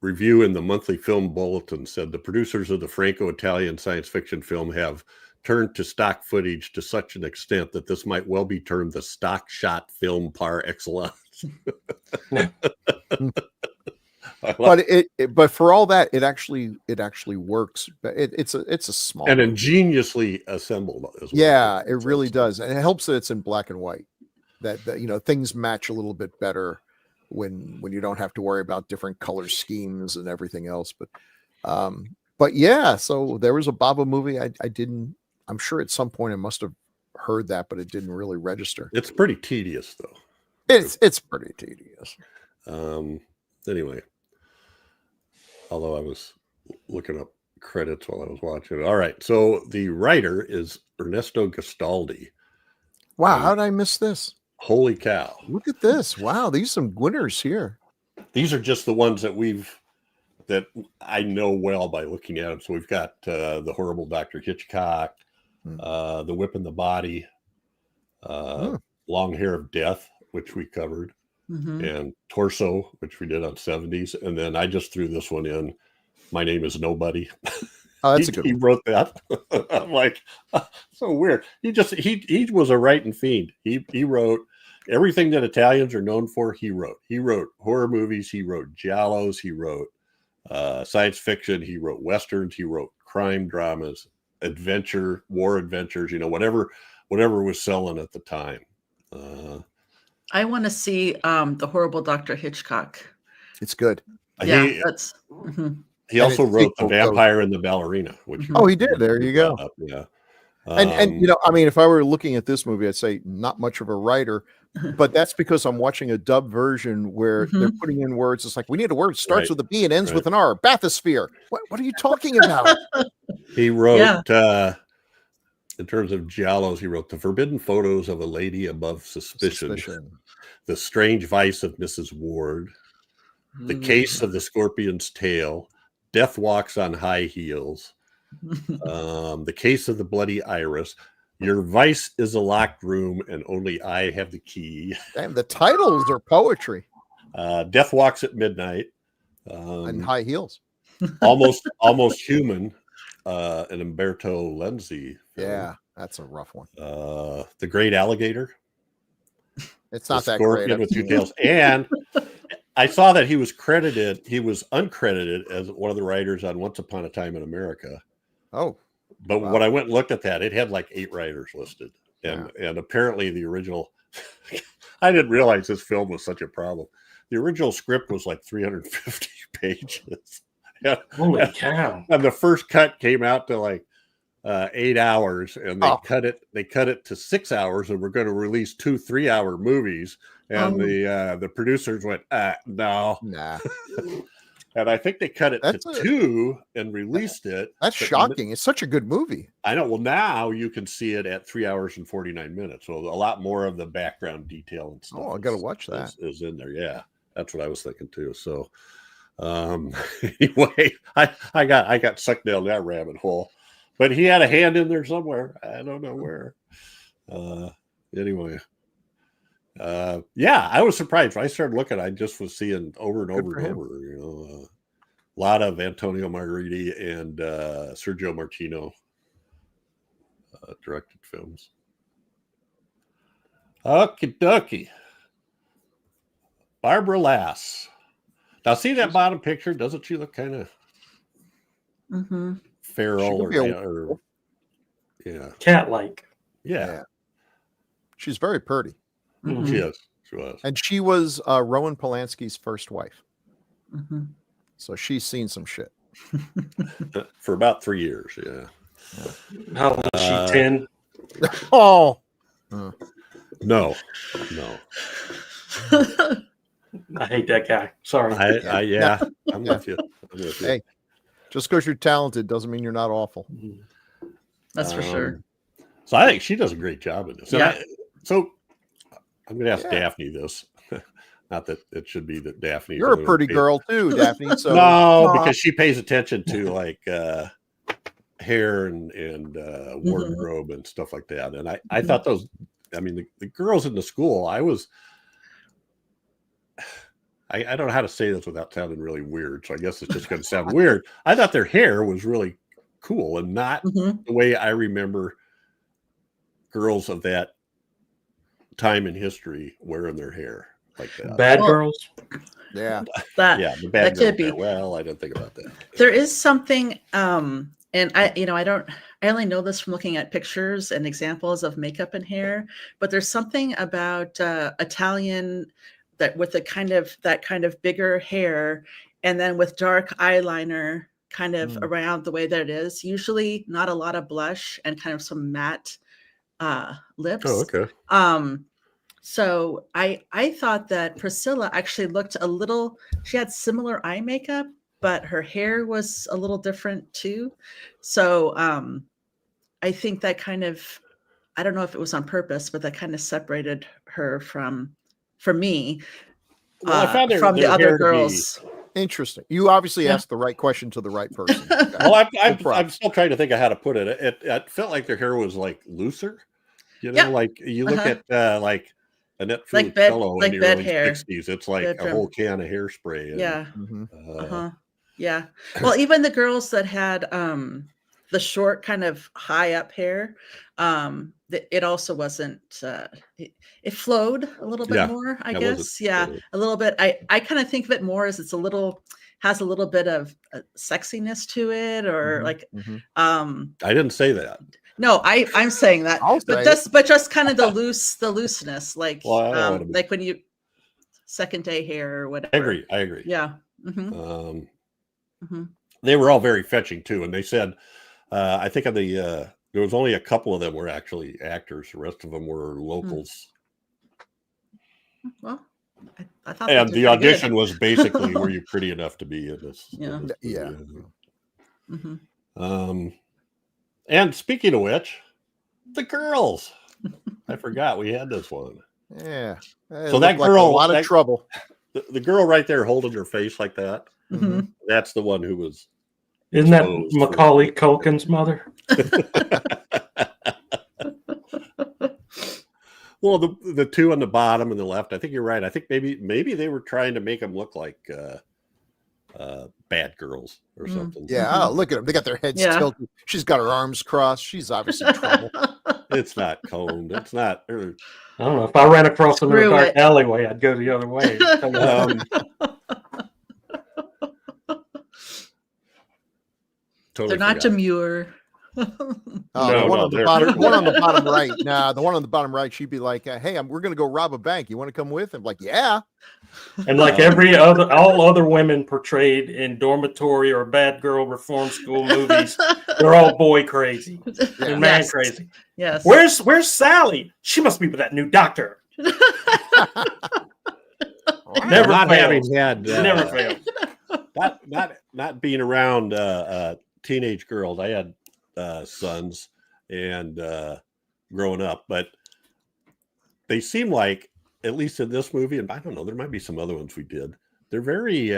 review in the Monthly Film Bulletin said the producers of the Franco-Italian science fiction film have turned to stock footage to such an extent that this might well be termed the stock shot film par excellence. But for all that, it actually works. It's a small and ingeniously assembled as well. Yeah, it really does, and it helps that it's in black and white. That things match a little bit better when you don't have to worry about different color schemes and everything else. But yeah, so there was a Bava movie. I'm sure at some point I must have heard that, but it didn't really register. It's pretty tedious, though. It's pretty tedious. Anyway, although I was looking up credits while I was watching it. All right, so the writer is Ernesto Gastaldi. Wow, how did I miss this? Holy cow. Look at this. Wow, these are some winners here. These are just the ones that I know well by looking at them. So we've got The Horrible Dr. Hitchcock, The Whip and the Body, Long Hair of Death, which we covered, and Torso, which we did on 70s. And then I just threw this one in. My Name is Nobody. Oh, that's a good one. He wrote that. I'm like, so weird. He was a writing fiend. He wrote everything that Italians are known for. He wrote horror movies. He wrote giallos. He wrote science fiction. He wrote westerns. He wrote crime dramas, adventure, war adventures. Whatever was selling at the time. I want to see The Horrible Dr. Hitchcock. It's good. That's. He also wrote The Vampire and the Ballerina, which he did. There you go. Yeah. And if I were looking at this movie, I'd say not much of a writer, but that's because I'm watching a dub version where they're putting in words. It's like, we need a word starts with a B and ends with an R. Bathysphere. What are you talking about? He wrote, in terms of giallos, he wrote The Forbidden Photos of a Lady Above Suspicion. The Strange Vice of Mrs. Ward, The Case of the Scorpion's Tail, Death Walks on High Heels, The Case of the Bloody Iris, Your Vice is a Locked Room and Only I Have the Key. Damn, the titles are poetry. Death Walks at Midnight. And High Heels. Almost Human, an Umberto Lenzi film. Yeah, that's a rough one. The Great Alligator. It's not that Scorpion great. with Two Tails. And I saw that he was uncredited as one of the writers on Once Upon a Time in America. Oh. But when I went and looked at that, it had like 8 writers listed. And apparently the original, I didn't realize this film was such a problem. The original script was like 350 pages. Holy cow. And the first cut came out to like 8 hours, and they cut it to 6 hours, and we're going to release 2 3-hour movies. And the producers went, no. Nah. And I think they cut it to 2 and released it. That's shocking. It's such a good movie. I know. Well, now you can see it at 3 hours and 49 minutes. So a lot more of the background detail and stuff. Oh, I got to watch that. Is in there. Yeah. That's what I was thinking too. So anyway, I got sucked down that rabbit hole. But he had a hand in there somewhere. I don't know where. Anyway. I was surprised when I started looking. I just was seeing over and over and over, a lot of Antonio Margheriti and Sergio Martino directed films. Okie dokie. Barbara Lass. Now, see that bottom picture? Doesn't she look kind of feral or cat-like? Yeah. She's very pretty. She is. She was. And she was Roman Polanski's first wife. So she's seen some shit. For about 3 years, yeah. How old is she, 10? Oh. No. I hate that guy. Sorry. Yeah, I'm with you. I'm with you. Hey, just because you're talented doesn't mean you're not awful. That's for sure. So I think she does a great job in this. And Yeah. so I'm going to ask Yeah. Daphne this. Not that it should be that Daphne. You're a pretty girl too, Daphne. So No, Aw. because she pays attention to like hair and wardrobe and stuff like that. And I thought those, I mean, the girls in the school, I don't know how to say this without sounding really weird. So I guess it's just going to sound weird. I thought their hair was really cool and not the way I remember girls of that time in history wearing their hair like that. Bad girls. yeah, Yeah, the bad that could girl be. hair. Well, I didn't think about that. There is something, and I only know this from looking at pictures and examples of makeup and hair, but there's something about Italian that with that kind of bigger hair, and then with dark eyeliner kind of around the way that it is. Usually not a lot of blush and kind of some matte lips. Oh, okay. So I thought that Priscilla actually looked a little, she had similar eye makeup, but her hair was a little different too. So I think that kind of, I don't know if it was on purpose, but that kind of separated her from me, Well, I found from the their hair other to be- girls. interesting. You obviously Yeah. asked the right question to the right person. Well, No problem. I'm still trying to think of how to put it. It felt like their hair was like looser, you know, Yeah. like you look Uh-huh. at like Annette Like bed- Funicello like in the bed early hair. 60s. It's like Bed a trim. whole can of hairspray. And, Yeah. Mhm. Uh-huh. Yeah. Well, even the girls that had the short kind of high up hair, it also wasn't it flowed a little bit Yeah, more, I that wasn't guess. Yeah, flowed. a little bit. I kind of think of it more as it's has a little bit of sexiness to it, or Mhm, like mhm. I didn't say that. no, I'm saying that, I'll but say it. just kind of the looseness, like Well, I don't wanna be- like when you second day hair or whatever. I agree. Yeah. Hmm. They were all very fetching too. And they said, I think of there was only a couple of them were actually actors. The rest of them were locals. Well, I thought they And did the pretty good. audition was basically, were you pretty enough to be in this? Yeah. in this Yeah. movie? Mhm. And speaking of which, the girls. I forgot we had this one. Yeah. It So that looked like girl- a lot of that- trouble. The girl right there holding her face like that. Mhm. That's the one who was. Isn't that Exposed. Macaulay Culkin's mother? Well, the two on the bottom and the left. I think you're right. I think maybe they were trying to make them look like bad girls or something. Yeah. Oh, look at them. They got their heads Yeah. tilted. She's got her arms crossed. She's obviously in trouble. It's not combed. It's not. I don't know. If I ran across another Screw dark it. alleyway, I'd go the other way. Totally They're not forgot. demure. Oh, No, the one no, on the they're- bottom, one on the bottom right. Nah, the one on the bottom right, she'd be like, "Hey, we're gonna go rob a bank. You want to come with?" I'm like, "Yeah." And like all other women portrayed in dormitory or bad girl reform school movies, they're all boy crazy and man Yes. crazy. Yes. Where's Sally? She must be with that new doctor. Never not fails. having had Never fails. not being around teenage girls. I had sons and growing up, but they seem like, at least in this movie, and I don't know, there might be some other ones we did, they're very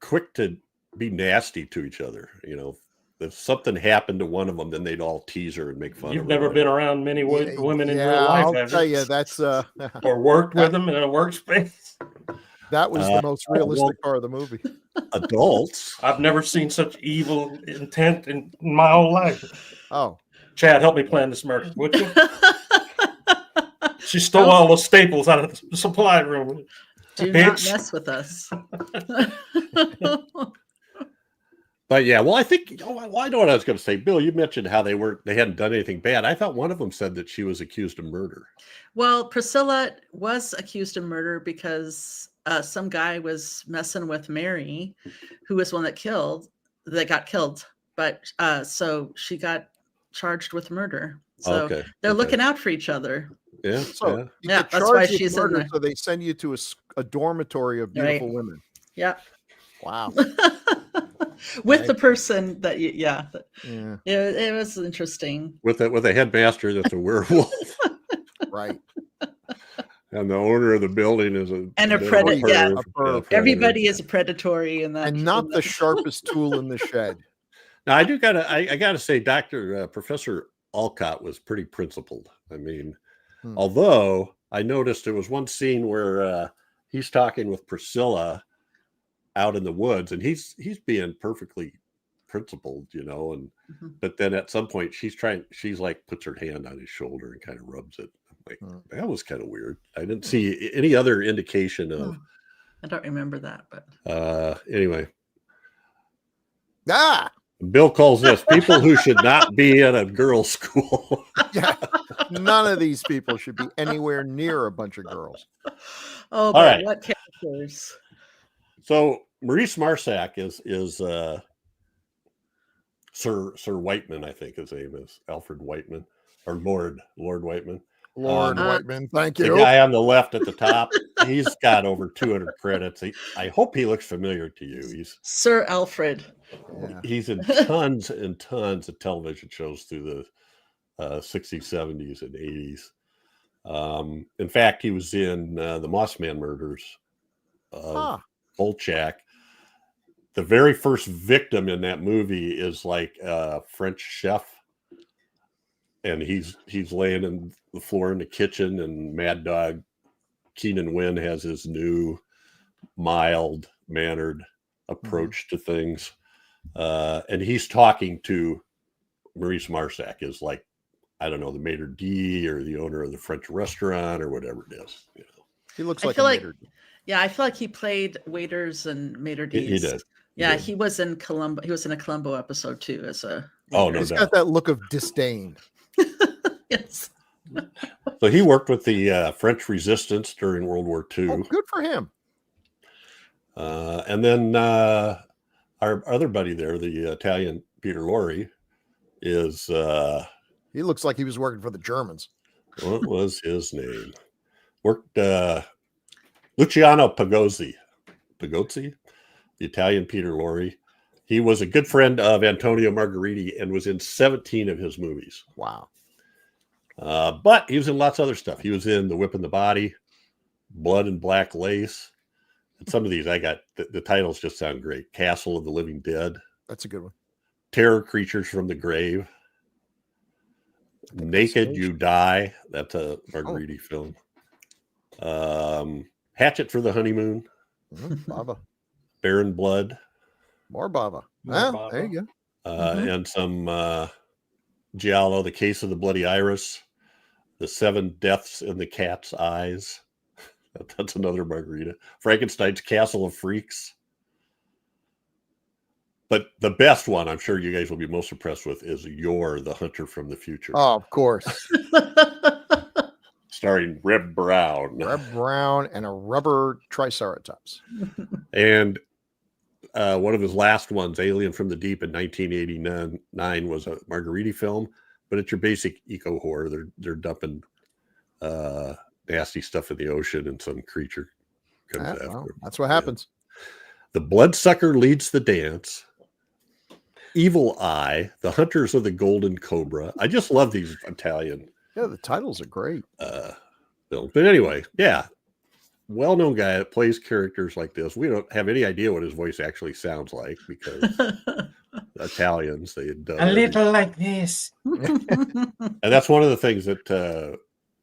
quick to be nasty to each other. You know, if something happened to one of them, then they'd all tease her and make fun You've of her. never been around many women in Yeah, real life, I'll have tell you? you, that's Or worked with them in a workspace. that was the most realistic part of the movie. Adults. I've never seen such evil intent in my whole life. Oh, Chad, help me plan this murder, would you? She stole all the staples out of the supply room. Do not Bitch. mess with us. But yeah, well, I think I know what I was going to say. Bill, you mentioned how they hadn't done anything bad. I thought one of them said that she was accused of murder. Well, Priscilla was accused of murder because some guy was messing with Mary, who was one that got killed. But so she got charged with murder. So Okay. they're Okay. looking out for each other. Yeah. So yeah. you Yeah, get that's charged why with she's in murder, there. so they send you to a dormitory of beautiful women. Yeah. Wow. With Right. the person that you, yeah. Yeah. It was interesting. With a headmaster that's a werewolf, Right. and the owner of the building is a And a bit of predator, yeah. perv. A perv. Everybody is a predatory in that. And not in the that- sharpest tool in the shed. Now I gotta say, Professor Alcott was pretty principled. I mean, although I noticed there was one scene where he's talking with Priscilla out in the woods, and he's being perfectly principled, and but then at some point she's like puts her hand on his shoulder and kind of rubs it. I'm like, that was kind of weird. I didn't see any other indication of. I don't remember that, but Anyway. Bill calls this people who should not be at a girls' school. Yeah. None of these people should be anywhere near a bunch of girls. Oh, but right. What characters? So Maurice Marsac is Sir Whiteman, I think his name is Alfred Whiteman, or Lord Whiteman. Lord Whiteman, thank you. The guy on the left at the top, he's got over 200 credits. I hope he looks familiar to you. He's Sir Alfred. Yeah. He's in tons and tons of television shows through the 60s, 70s, and 80s. In fact, he was in the Mossman Murders of Kolchak. The very first victim in that movie is like a French chef, and he's laying in the floor in the kitchen, and Mad Dog Keenan Wynn has his new mild-mannered approach to things. And he's talking to Maurice Marsac, is like, I don't know, the maitre d' or the owner of the French restaurant or whatever it is. He looks like a maitre d'. Yeah, I feel like he played waiters and maitre d's. He did. Yeah, he was in Columbo. He was in a Columbo episode too as a. Oh, no He's doubt. got that look of disdain. Yes. So he worked with the French Resistance during World War II. Oh, good for him. And then our other buddy there, the Italian Peter Lorre, is. He looks like he was working for the Germans. What was his name? Worked Luciano Pagozzi, the Italian Peter Lorre. He was a good friend of Antonio Margheriti and was in 17 of his movies. Wow. But he was in lots of other stuff. He was in The Whip and the Body, Blood and Black Lace. And some of these I got, the titles just sound great. Castle of the Living Dead. That's a good one. Terror Creatures from the Grave. Naked You Die. That's a Margheriti film. Hatchet for the Honeymoon. Bava. Barren Blood. More Bava. Well, there you go. And some Giallo, The Case of the Bloody Iris, The Seven Deaths in the Cat's Eyes. That's another Margherita. Frankenstein's Castle of Freaks. But the best one, I'm sure you guys will be most impressed with, is You're the Hunter from the Future. Oh, of course. Starring Reb Brown. Reb Brown and a rubber triceratops. And one of his last ones, Alien from the Deep in 1989, was a Margheriti film, but it's your basic eco horror. They're dumping nasty stuff in the ocean, and some creature comes after them. That's what happens. The Bloodsucker Leads the Dance. Evil Eye, The Hunters of the Golden Cobra. I just love these Italian. Yeah, the titles are great. Films. But anyway, yeah. Well-known guy that plays characters like this. We don't have any idea what his voice actually sounds like because Italians, they dub a little like this. And that's one of the things that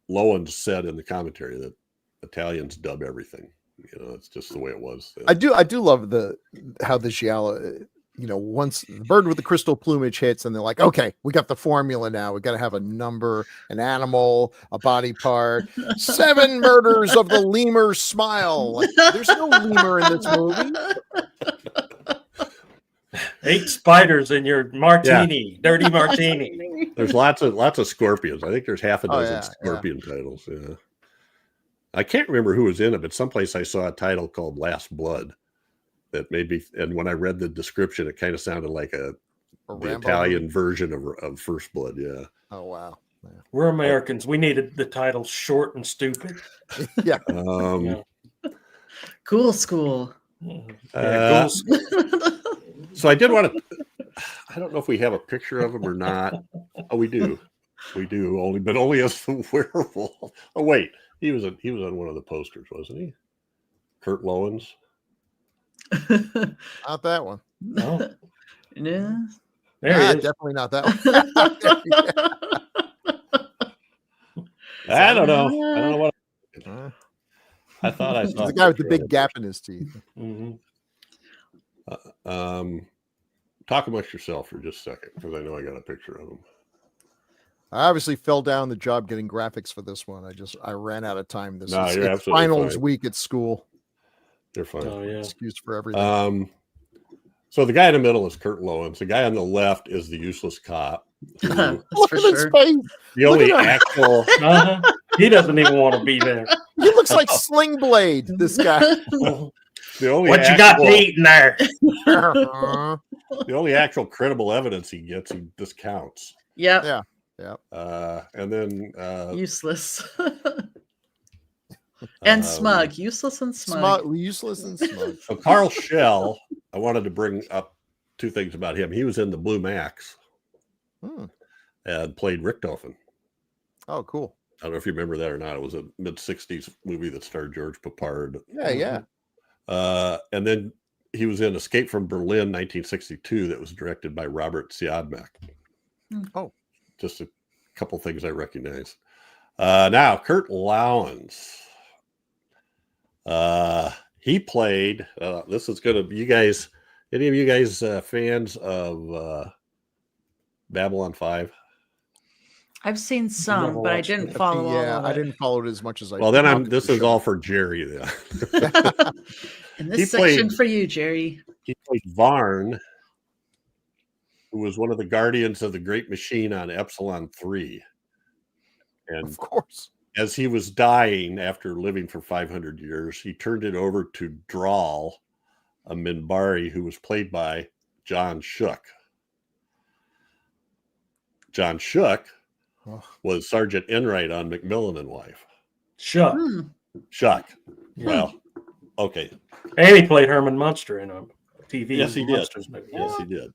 Lowen said in the commentary, that Italians dub everything. It's just the way it was. I do love how the Giallo, once the bird with the crystal plumage hits, and they're like, okay, we got the formula now. We got to have a number, an animal, a body part, 7 murders of the lemur smile. Like, there's no lemur in this movie. 8 spiders in your martini, dirty martini. There's lots of scorpions. I think there's half a dozen scorpion titles. Yeah. I can't remember who was in it, but someplace I saw a title called Last Blood. That maybe, and when I read the description, it kind of sounded like the Italian version of First Blood. Yeah. Oh wow. We're Americans. We needed the title short and stupid. Yeah. Yeah. Cool school. Yeah, So I did want to. I don't know if we have a picture of him or not. Oh, we do. We do only as the werewolf. Oh wait, he was on one of the posters, wasn't he? Kurt Lowens. Not that one. No. Yeah. There he is. Definitely not that one. I don't know. I don't know what. I thought I He's saw the guy with the picture of big gap in his teeth. Mhm. him. Talk amongst yourself for just a second, because I know I got a picture of him. I obviously fell down the job getting graphics for this one. I ran out of time. This No, is you're it's absolutely finals fine. week at school. They're fine. Oh yeah. Excuse for everything. So the guy in the middle is Kurt Lowens. The guy on the left is the useless cop. who- That's Look for at his sure. face. the only Look at actual. Uh-huh. He doesn't even want to be there. He looks like Sling Blade, this guy. The only What you got to actual- eat in there? The only actual credible evidence he gets, he discounts. Yep. Yeah. And then Useless. And um, smug. Useless and smug. Useless and smug. So Carl Schell, I wanted to bring up two things about him. He was in the Blue Max and played Richtofen. Oh, cool. I don't know if you remember that or not. It was a mid-'60s movie that starred George Papard. Yeah. And then he was in Escape from Berlin, 1962, that was directed by Robert Siodmak. Oh. Just a couple things I recognize. Now, Kurt Lowens. He played, this is going to be, you guys, any of you guys fans of Babylon 5? I've seen some, Never but I watched didn't it. follow all Yeah, of I it. didn't follow it as much as I Well, then wanted this to is show. all for Jerry then. In He this section played- for you, Jerry. He played Varn, who was one of the guardians of the Great Machine on Epsilon 3. And Of course. as he was dying after living for 500 years, he turned it over to Drawl, a Minbari who was played by John Shook. John Shook was Sergeant Enright on Macmillan and Wife. Shuck. Shook. Yeah. Well, okay. And he played Herman Munster in a TV. Yes, he did. Munsters movie. Yes, he did.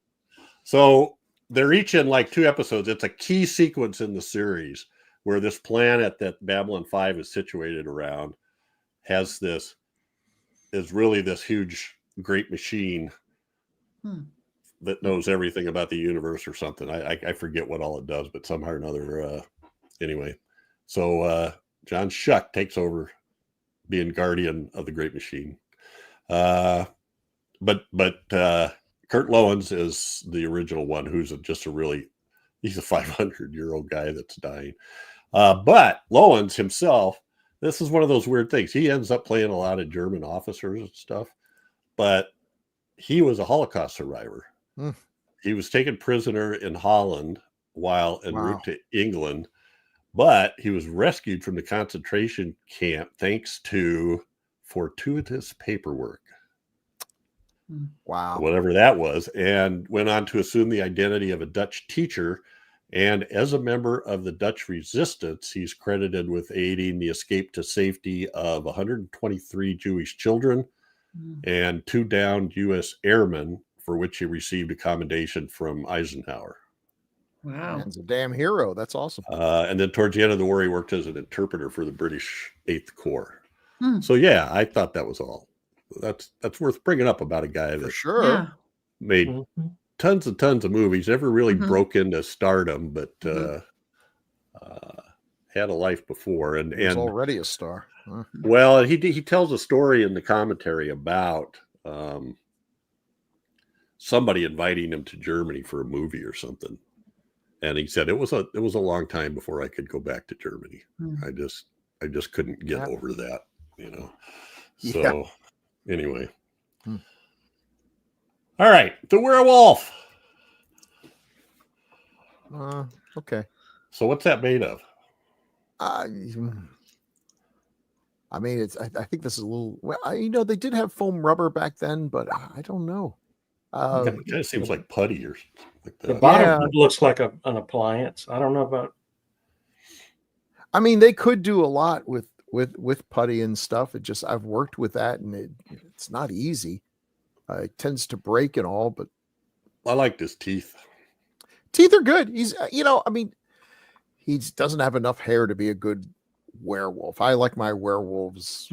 So they're each in like 2 episodes. It's a key sequence in the series where this planet that Babylon 5 is situated around is really this huge great machine that knows everything about the universe or something. I forget what all it does, but somehow or another. Anyway, so John Shuck takes over being guardian of the great machine. But Kurt Lowens is the original one, who's he's a 500-year-old guy that's dying. But Lowens himself, this is one of those weird things. He ends up playing a lot of German officers and stuff, but he was a Holocaust survivor. He was taken prisoner in Holland while en route to England, but he was rescued from the concentration camp thanks to fortuitous paperwork. Wow. Whatever that was, and went on to assume the identity of a Dutch teacher. And as a member of the Dutch resistance, he's credited with aiding the escape to safety of 123 Jewish children and 2 downed U.S. airmen, for which he received a commendation from Eisenhower. Wow. Man's a damn hero. That's awesome. And then towards the end of the war, he worked as an interpreter for the British 8th Corps. So yeah, I thought that was all. That's worth bringing up about a guy For that sure. Yeah. made tons and tons of movies, never really broke into stardom, but had a life before. And He was already a star. Huh. well, he tells a story in the commentary about somebody inviting him to Germany for a movie or something, and he said it was a long time before I could go back to Germany. I just couldn't get over that, So anyway, all right, the werewolf. Okay. So what's that made of? I mean, I think this is a little. Well, they did have foam rubber back then, but I don't know. It kind of seems like putty or something like The that. bottom looks like an appliance. I don't know about. I mean, they could do a lot with putty and stuff. It just, I've worked with that, and it's not easy. It tends to break and all, but I liked his teeth. Teeth are good. He's, I mean, he doesn't have enough hair to be a good werewolf. I like my werewolves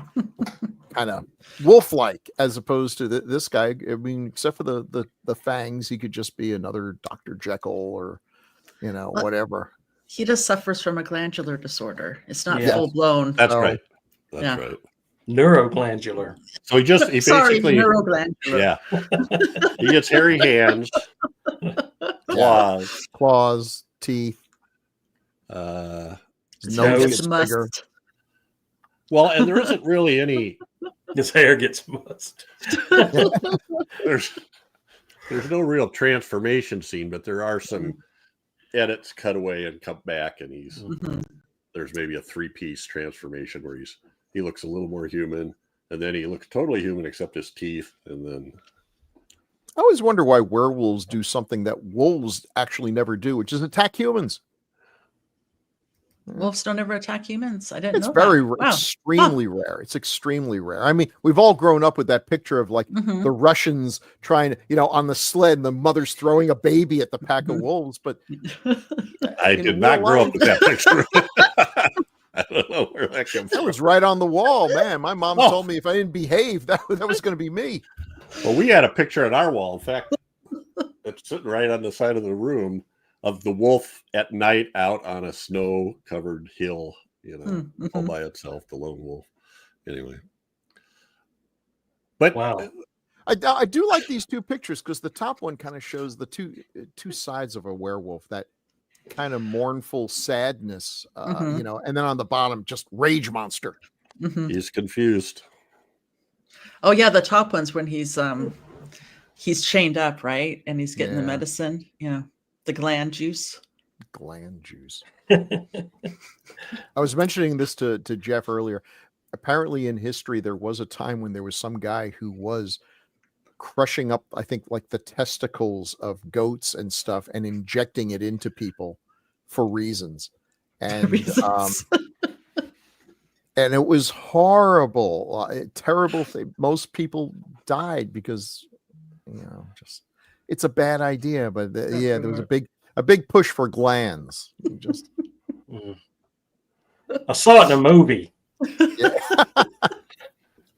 kind of wolf-like, as opposed to this guy. I mean, except for the fangs, he could just be another Dr. Jekyll or, whatever. He just suffers from a glandular disorder. It's not Yeah. full blown. That's Oh. right. Yeah. That's right. Neuroglandular. So he Sorry, basically, neuroglandular. yeah, he gets hairy hands, Claws, teeth. His Nose hair gets gets bigger. mussed. well, and there isn't really any. His hair gets mussed. There's no real transformation scene, but there are some edits, cut away, and come back, and there's maybe a 3-piece transformation where he looks a little more human, and then he looks totally human except his teeth, and then I always wonder why werewolves do something that wolves actually never do, which is attack humans. Wolves don't ever attack humans. I didn't It's know very that. Wow. extremely rare. It's extremely rare. I mean, we've all grown up with that picture of like Mhm. the Russians trying to, on the sled, and the mother's throwing a baby at the pack of wolves. But I in did not real grow life- up with that picture. I don't know where that comes that from. was right on the wall, man. My mom Oh. told me if I didn't behave, that was going to be me. Well, we had a picture on our wall. In fact, it's sitting right on the side of the room of the wolf at night out on a snow-covered hill, all by itself, the lone wolf. Anyway. But Wow. I do like these two pictures because the top one kind of shows the two sides of a werewolf, that kind of mournful sadness, and then on the bottom, just rage monster. he's confused. Oh yeah, the top one's when he's chained up, right? And he's getting the Yeah. medicine, the gland juice. Gland juice. I was mentioning this to Jeff earlier. Apparently in history, there was a time when there was some guy who was crushing up, I think, like the testicles of goats and stuff and injecting it into people for reasons. And Reasons. and it was horrible, terrible thing. Most people died because, just it's a bad idea. But there was a big push for glands. Just I saw it in a movie.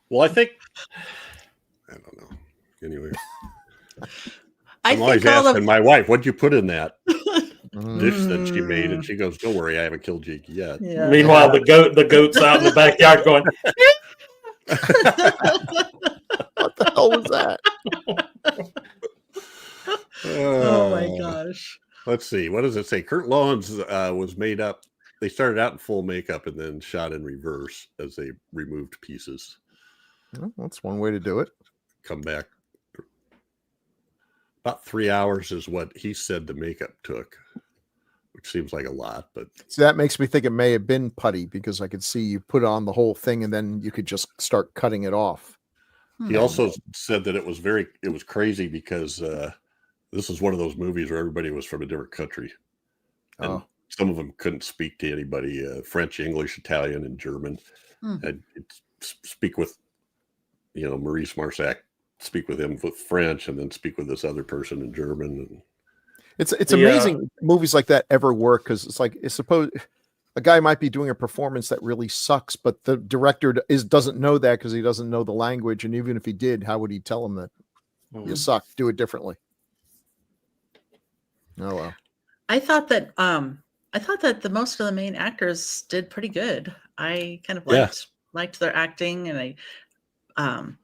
Well, I think I don't know. Anyway, I I'm always think all asking of my wife, "What'd you put in that mm, dish that she made?" And she goes, "Don't worry, I haven't killed Jake yet." yeah. Meanwhile, the goat's out in the backyard going, what the hell was that? Oh my gosh. Let's see. What does it say? Kurt Lowndes was made up. They started out in full makeup and then shot in reverse as they removed pieces. Well, that's one way to do it. Come back. About 3 hours is what he said the makeup took, which seems like a lot, but So that makes me think it may have been putty, because I could see you put on the whole thing and then you could just start cutting it off. he also said that it was crazy because this was one of those movies where everybody was from a different country. And Oh. some of them couldn't speak to anybody, French, English, Italian, and German. And speak with, Maurice Marsac, speak with him with French, and then speak with this other person in German. And It's amazing movies like that ever work, because it's like, it's supposed a guy might be doing a performance that really sucks, but the director doesn't know that because he doesn't know the language. And even if he did, how would he tell him that you suck? Do it differently. Oh well. I thought that the most of the main actors did pretty good. I kind of liked their acting, and I kind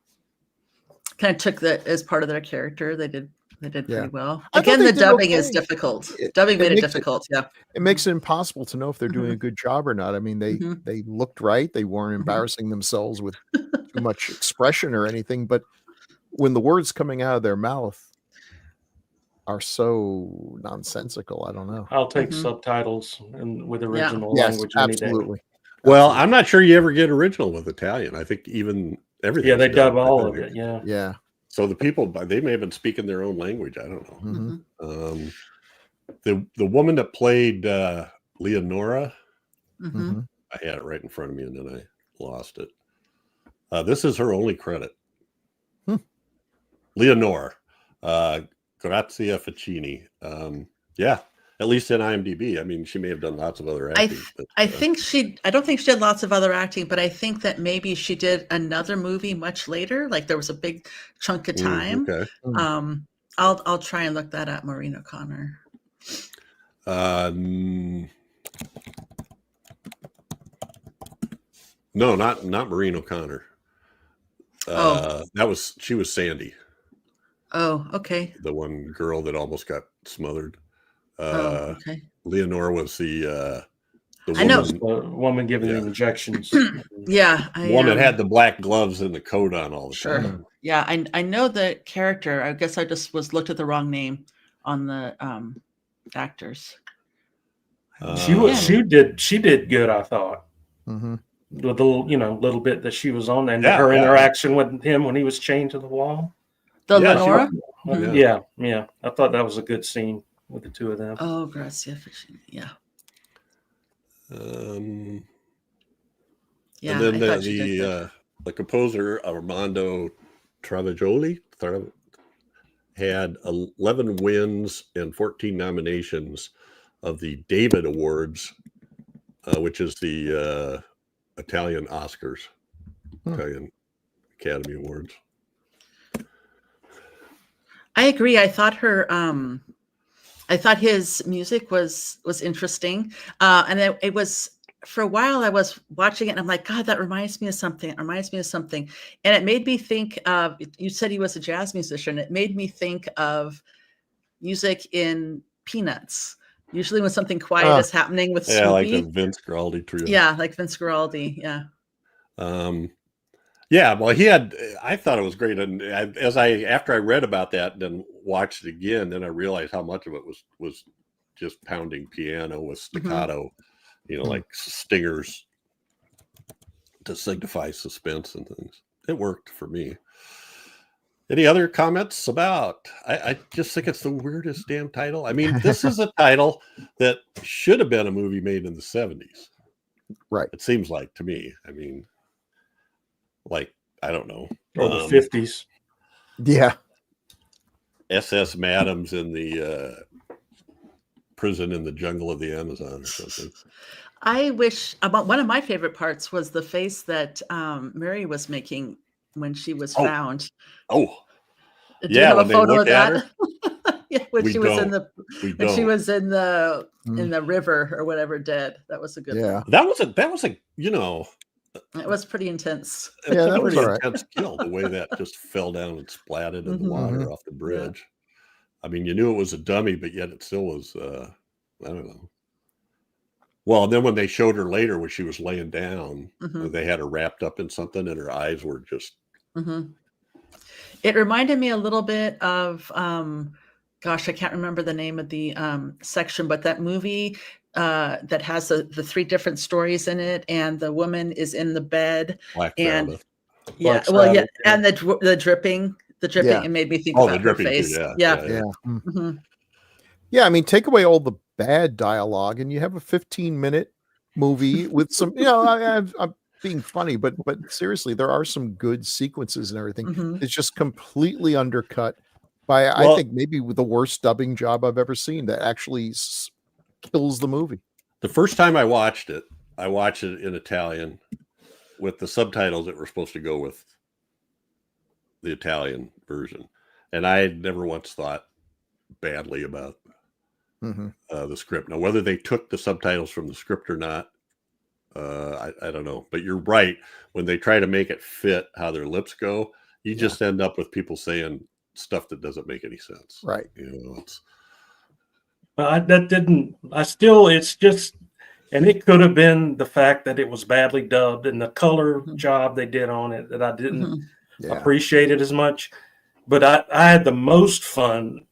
of took that as part of their character. They did pretty well. I thought Again, they the did dubbing is okay. difficult. It Dubbing made it makes it- difficult. Yeah. It makes it impossible to know if they're doing a good job or not. I mean, they Mhm. they looked right. They weren't embarrassing themselves with too much expression or anything. But when the words coming out of their mouth are so nonsensical, I don't know. I'll take subtitles and with original Yes, language any day. absolutely. well, I'm not sure you ever get original with Italian. I think even everything. Yeah, they dub all of it. Yeah. Yeah. So the people, they may have been speaking their own language. I don't know. Mhm. The woman that played Leonora, Mm-hmm. Mhm. I had it right in front of me and then I lost it. This is her only credit. Leonore, Grazia Ficini. Yeah, at least in IMDb. I mean, she may have done lots of other acting. I think I don't think she did lots of other acting, but I think that maybe she did another movie much later. Like there was a big chunk of time. Okay. I'll try and look that up, Maureen O'Connor. No, not Maureen O'Connor. She was Sandy. Oh, okay. The one girl that almost got smothered. Okay. Leonore was the I know. woman, The woman giving the injections. Yeah. one that had the black gloves and the coat on all the Sure. time. Yeah, I know the character. I guess I just looked at the wrong name on the actors. She did good, I thought. Mhm. With the little bit that she was on, and her interaction with him when he was chained to the wall. The Yeah, Lenora? Yeah. I thought that was a good scene with the two of them. Oh, Grazia Ficini. Yeah. Yeah. And then I thought she did good. the composer Armando Travaglioli had 11 wins and 14 nominations of the David Awards, which is the Italian Oscars, Italian Academy Awards. I agree. I thought I thought his music was interesting, and it was, for a while I was watching it and I'm like, God, that reminds me of something. It reminds me of something, and it made me think of. You said he was a jazz musician. It made me think of music in Peanuts. Usually, when something quiet is happening with Snoopy, like the Vince Guaraldi trio. Yeah, like Vince Guaraldi. Yeah. Yeah, well, I thought it was great, and after I read about that and then watched it again, then I realized how much of it was just pounding piano with staccato, like stingers to signify suspense and things. It worked for me. Any other comments about? I just think it's the weirdest damn title. I mean, this is a title that should have been a movie made in the 70s. Right. It seems like to me. I mean, like, I don't know. Or the 50s. Yeah. SS Madams in the prison in the jungle of the Amazon or something. I wish one of my favorite parts was the face that Mary was making when she was found. Oh, Do you have a photo of that? Yeah, when We she was don't. in the We when she don't. was in the river or whatever, dead. That was a good Yeah. one. That was a It was pretty intense. Yeah, that was pretty all right. intense kill. The way that just fell down and splatted in the Mhm. water off the bridge. I mean, you knew it was a dummy, but yet it still was. I don't know. Well, and then when they showed her later when she was laying down, Mhm. they had her wrapped up in something, and her eyes were just. Mhm. It reminded me a little bit of gosh, I can't remember the name of the section, but that movie that has the three different stories in it, and the woman is in the bed, Black and Sabbath. Black well, Sabbath, and the dripping, Yeah. it made me think Oh, about the her dripping too. face. Yeah. Yeah. Mhm. Yeah, I mean, take away all the bad dialogue, and you have a 15-minute movie with some. I'm being funny, but seriously, there are some good sequences and everything. Mhm. It's just completely undercut by, I think, maybe the worst dubbing job I've ever seen. That actually kills the movie. The first time I watched it in Italian with the subtitles that were supposed to go with the Italian version. And I had never once thought badly about the script. Now, whether they took the subtitles from the script or not, I don't know. But you're right. When they try to make it fit how their lips go, you just end up with people saying stuff that doesn't make any sense. Right. It's it's just, and it could have been the fact that it was badly dubbed and the color job they did on it that I didn't appreciate it as much. But I had the most fun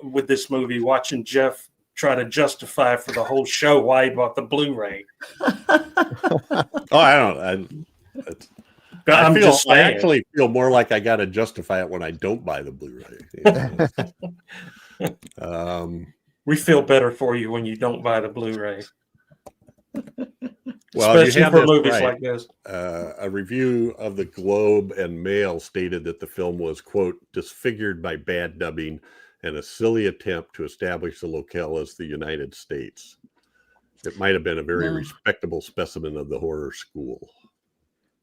with this movie watching Jeff try to justify for the whole show why he bought the Blu-ray. I actually feel more like I got to justify it when I don't buy the Blu-ray. We feel better for you when you don't buy the Blu-ray. Well, you Especially have for this movies right. like this. A review of the Globe and Mail stated that the film was, quote, disfigured by bad dubbing and a silly attempt to establish the locale as the United States. It might have been a very No. respectable specimen of the horror school.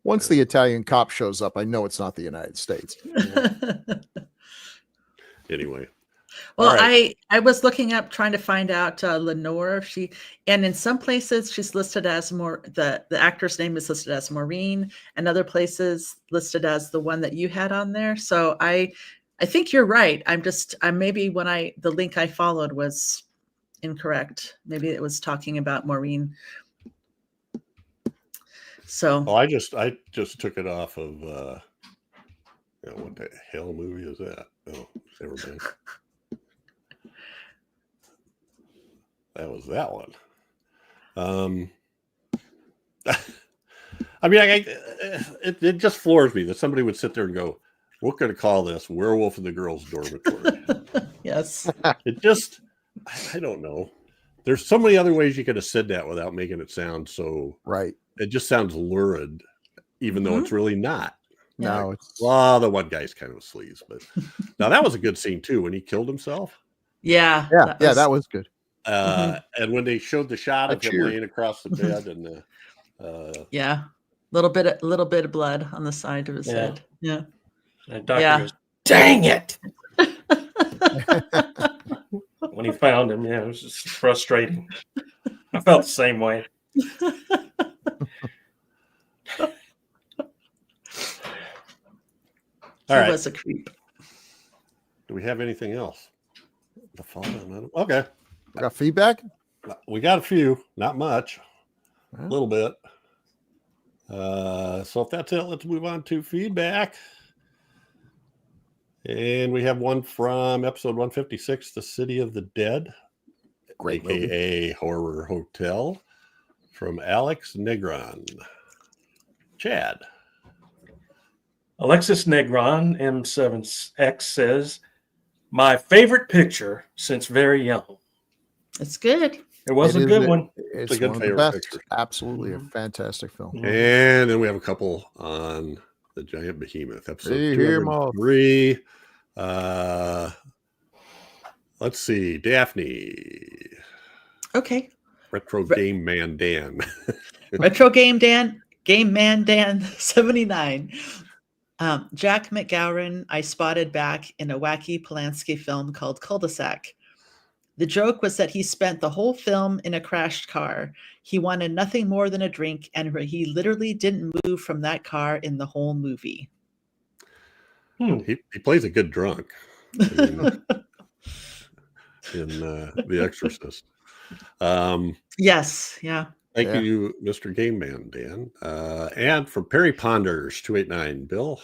Once the Italian cop shows up, I know it's not the United States. Anyway. Well, All right. I was looking up trying to find out Lenore if she, and in some places she's listed as more, the actor's name is listed as Maureen, and other places listed as the one that you had on there. So I think you're right. I'm maybe when the link I followed was incorrect. Maybe it was talking about Maureen. So I just took it off of what the hell movie is that? Oh, never mind. That was that one. I mean, it just floors me that somebody would sit there and go, "We're going to call this Werewolf in the Girls Dormitory." yes. It just, I don't know. There's so many other ways you could have said that without making it sound so. Right. It just sounds lurid, even though it's really not. No, it's Well, the one guy's kind of a sleaze, but now that was a good scene too when he killed himself. Yeah. that was good. And when they showed the shot of him cheered. laying across the bed, and yeah, little bit of blood on the side of his head. Yeah. And doctor goes, "Dang it!" When he found him, it was just frustrating. I felt the same way. He all right. was a creep. Do we have anything else? Okay. We got feedback? We got a few, not much, Well. a little bit. So if that's it, let's move on to feedback. And we have one from episode 156, The City of the Dead, Great aka movie. Horror Hotel, from Alex Negron. Chad. Alexis Negron, M7X, says, "My favorite picture since very young." It's good. It was a good one. It's a good one of the favorite best. picture. Absolutely a fantastic film. And then we have a couple on the Giant Behemoth, episode Hey, hear 'em all. 203. Let's see, Daphne. Okay. Retro Game Man Dan. Retro Game Man Dan 79. Jack McGowan I spotted back in a wacky Polanski film called Cul-de-sac. The joke was that he spent the whole film in a crashed car. He wanted nothing more than a drink, and he literally didn't move from that car in the whole movie. He plays a good drunk in The Exorcist. Yes, yeah. Thank you, Mr. Game Man Dan. And from Perry Ponders 289, Bill.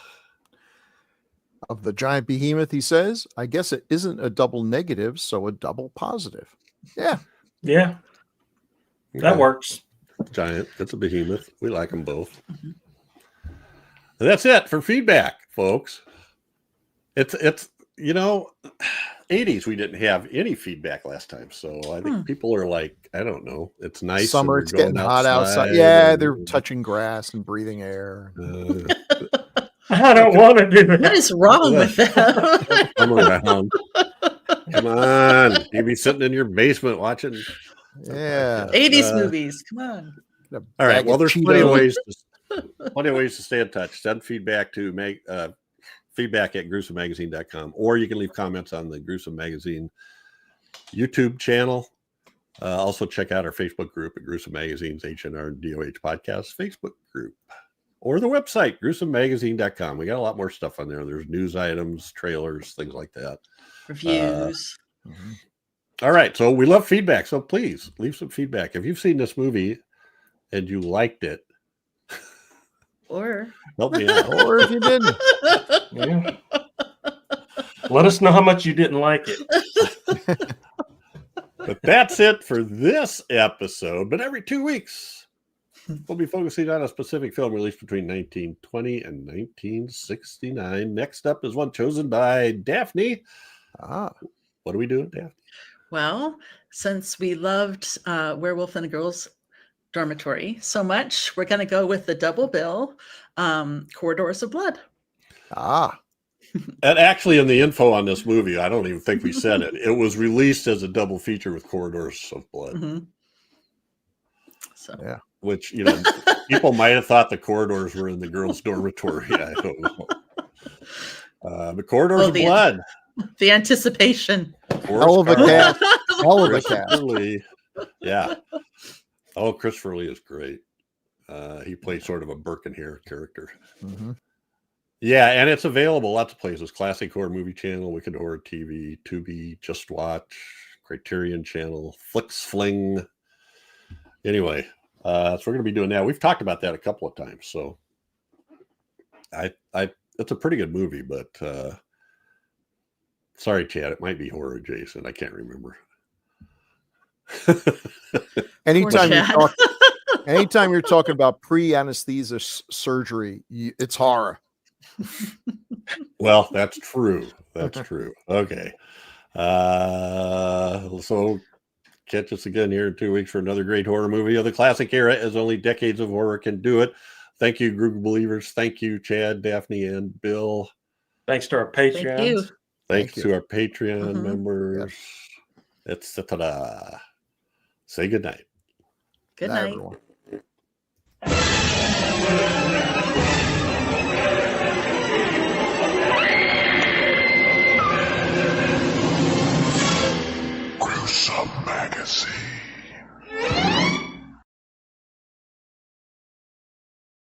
Of the Giant Behemoth, he says, "I guess it isn't a double negative, so a double positive." Yeah. Yeah, that Okay. works. Giant. It's a behemoth. We like them both. And that's it for feedback, folks. It's 80s. We didn't have any feedback last time, so I think people are like, I don't know. It's nice. Summer, and it's they're going getting hot outside. Yeah, they're and, touching grass and breathing air. I don't want to do What that. is wrong with that? Come around. Come on. You be sitting in your basement watching. Yeah. 80s movies. Come on. All right. Bag Well, of there's plenty of Cheetos. ways to stay in touch. Send feedback to feedback at gruesomemagazine.com, or you can leave comments on the Gruesome Magazine YouTube channel. Also check out our Facebook group at Gruesome Magazine's H&R and DOH Podcast Facebook group, or the website, gruesomemagazine.com. We got a lot more stuff on there. There's news items, trailers, things like that. Reviews. All right. So we love feedback. So please leave some feedback. If you've seen this movie and you liked it, Or help me out. Or if you didn't. Yeah. Let us know how much you didn't like it. But that's it for this episode. But every 2 weeks, we'll be focusing on a specific film released between 1920 and 1969. Next up is one chosen by Daphne. What are we doing, Daphne? well, since we loved Werewolf in the Girls Dormitory so much, we're going to go with the double bill, Corridors of Blood. Ah, And actually, in the info on this movie, I don't even think we said it. It was released as a double feature with Corridors of Blood. Mm-hmm. So yeah. Which, people might have thought the corridors were in the girls' dormitory. I don't know. The Corridors of Blood. The anticipation. Hell of a cast. Hell of a cast. Christopher Lee. Yeah. Oh, Christopher Lee is great. He played sort of a Birkenhair character. Mm-hmm. Yeah, and it's available lots of places. Classic Horror Movie Channel, Wicked Horror TV, Tubi, Just Watch, Criterion Channel, Flix Fling. Anyway, so we're going to be doing that. We've talked about that a couple of times. So it's a pretty good movie, but sorry, Chad, it might be horror adjacent. I can't remember. Anytime you're talking about pre-anesthesia surgery, it's horror. Well, that's true. That's true. Okay. So catch us again here in 2 weeks for another great horror movie of the classic era, as only decades of horror can do it. Thank you, group of believers. Thank you, Chad, Daphne, and Bill. Thanks to our Patreons. Thank you. Thanks to our Patreon members. Yep. It's ta-da. Say good night. Good night. Everyone. Gruesome Magazine.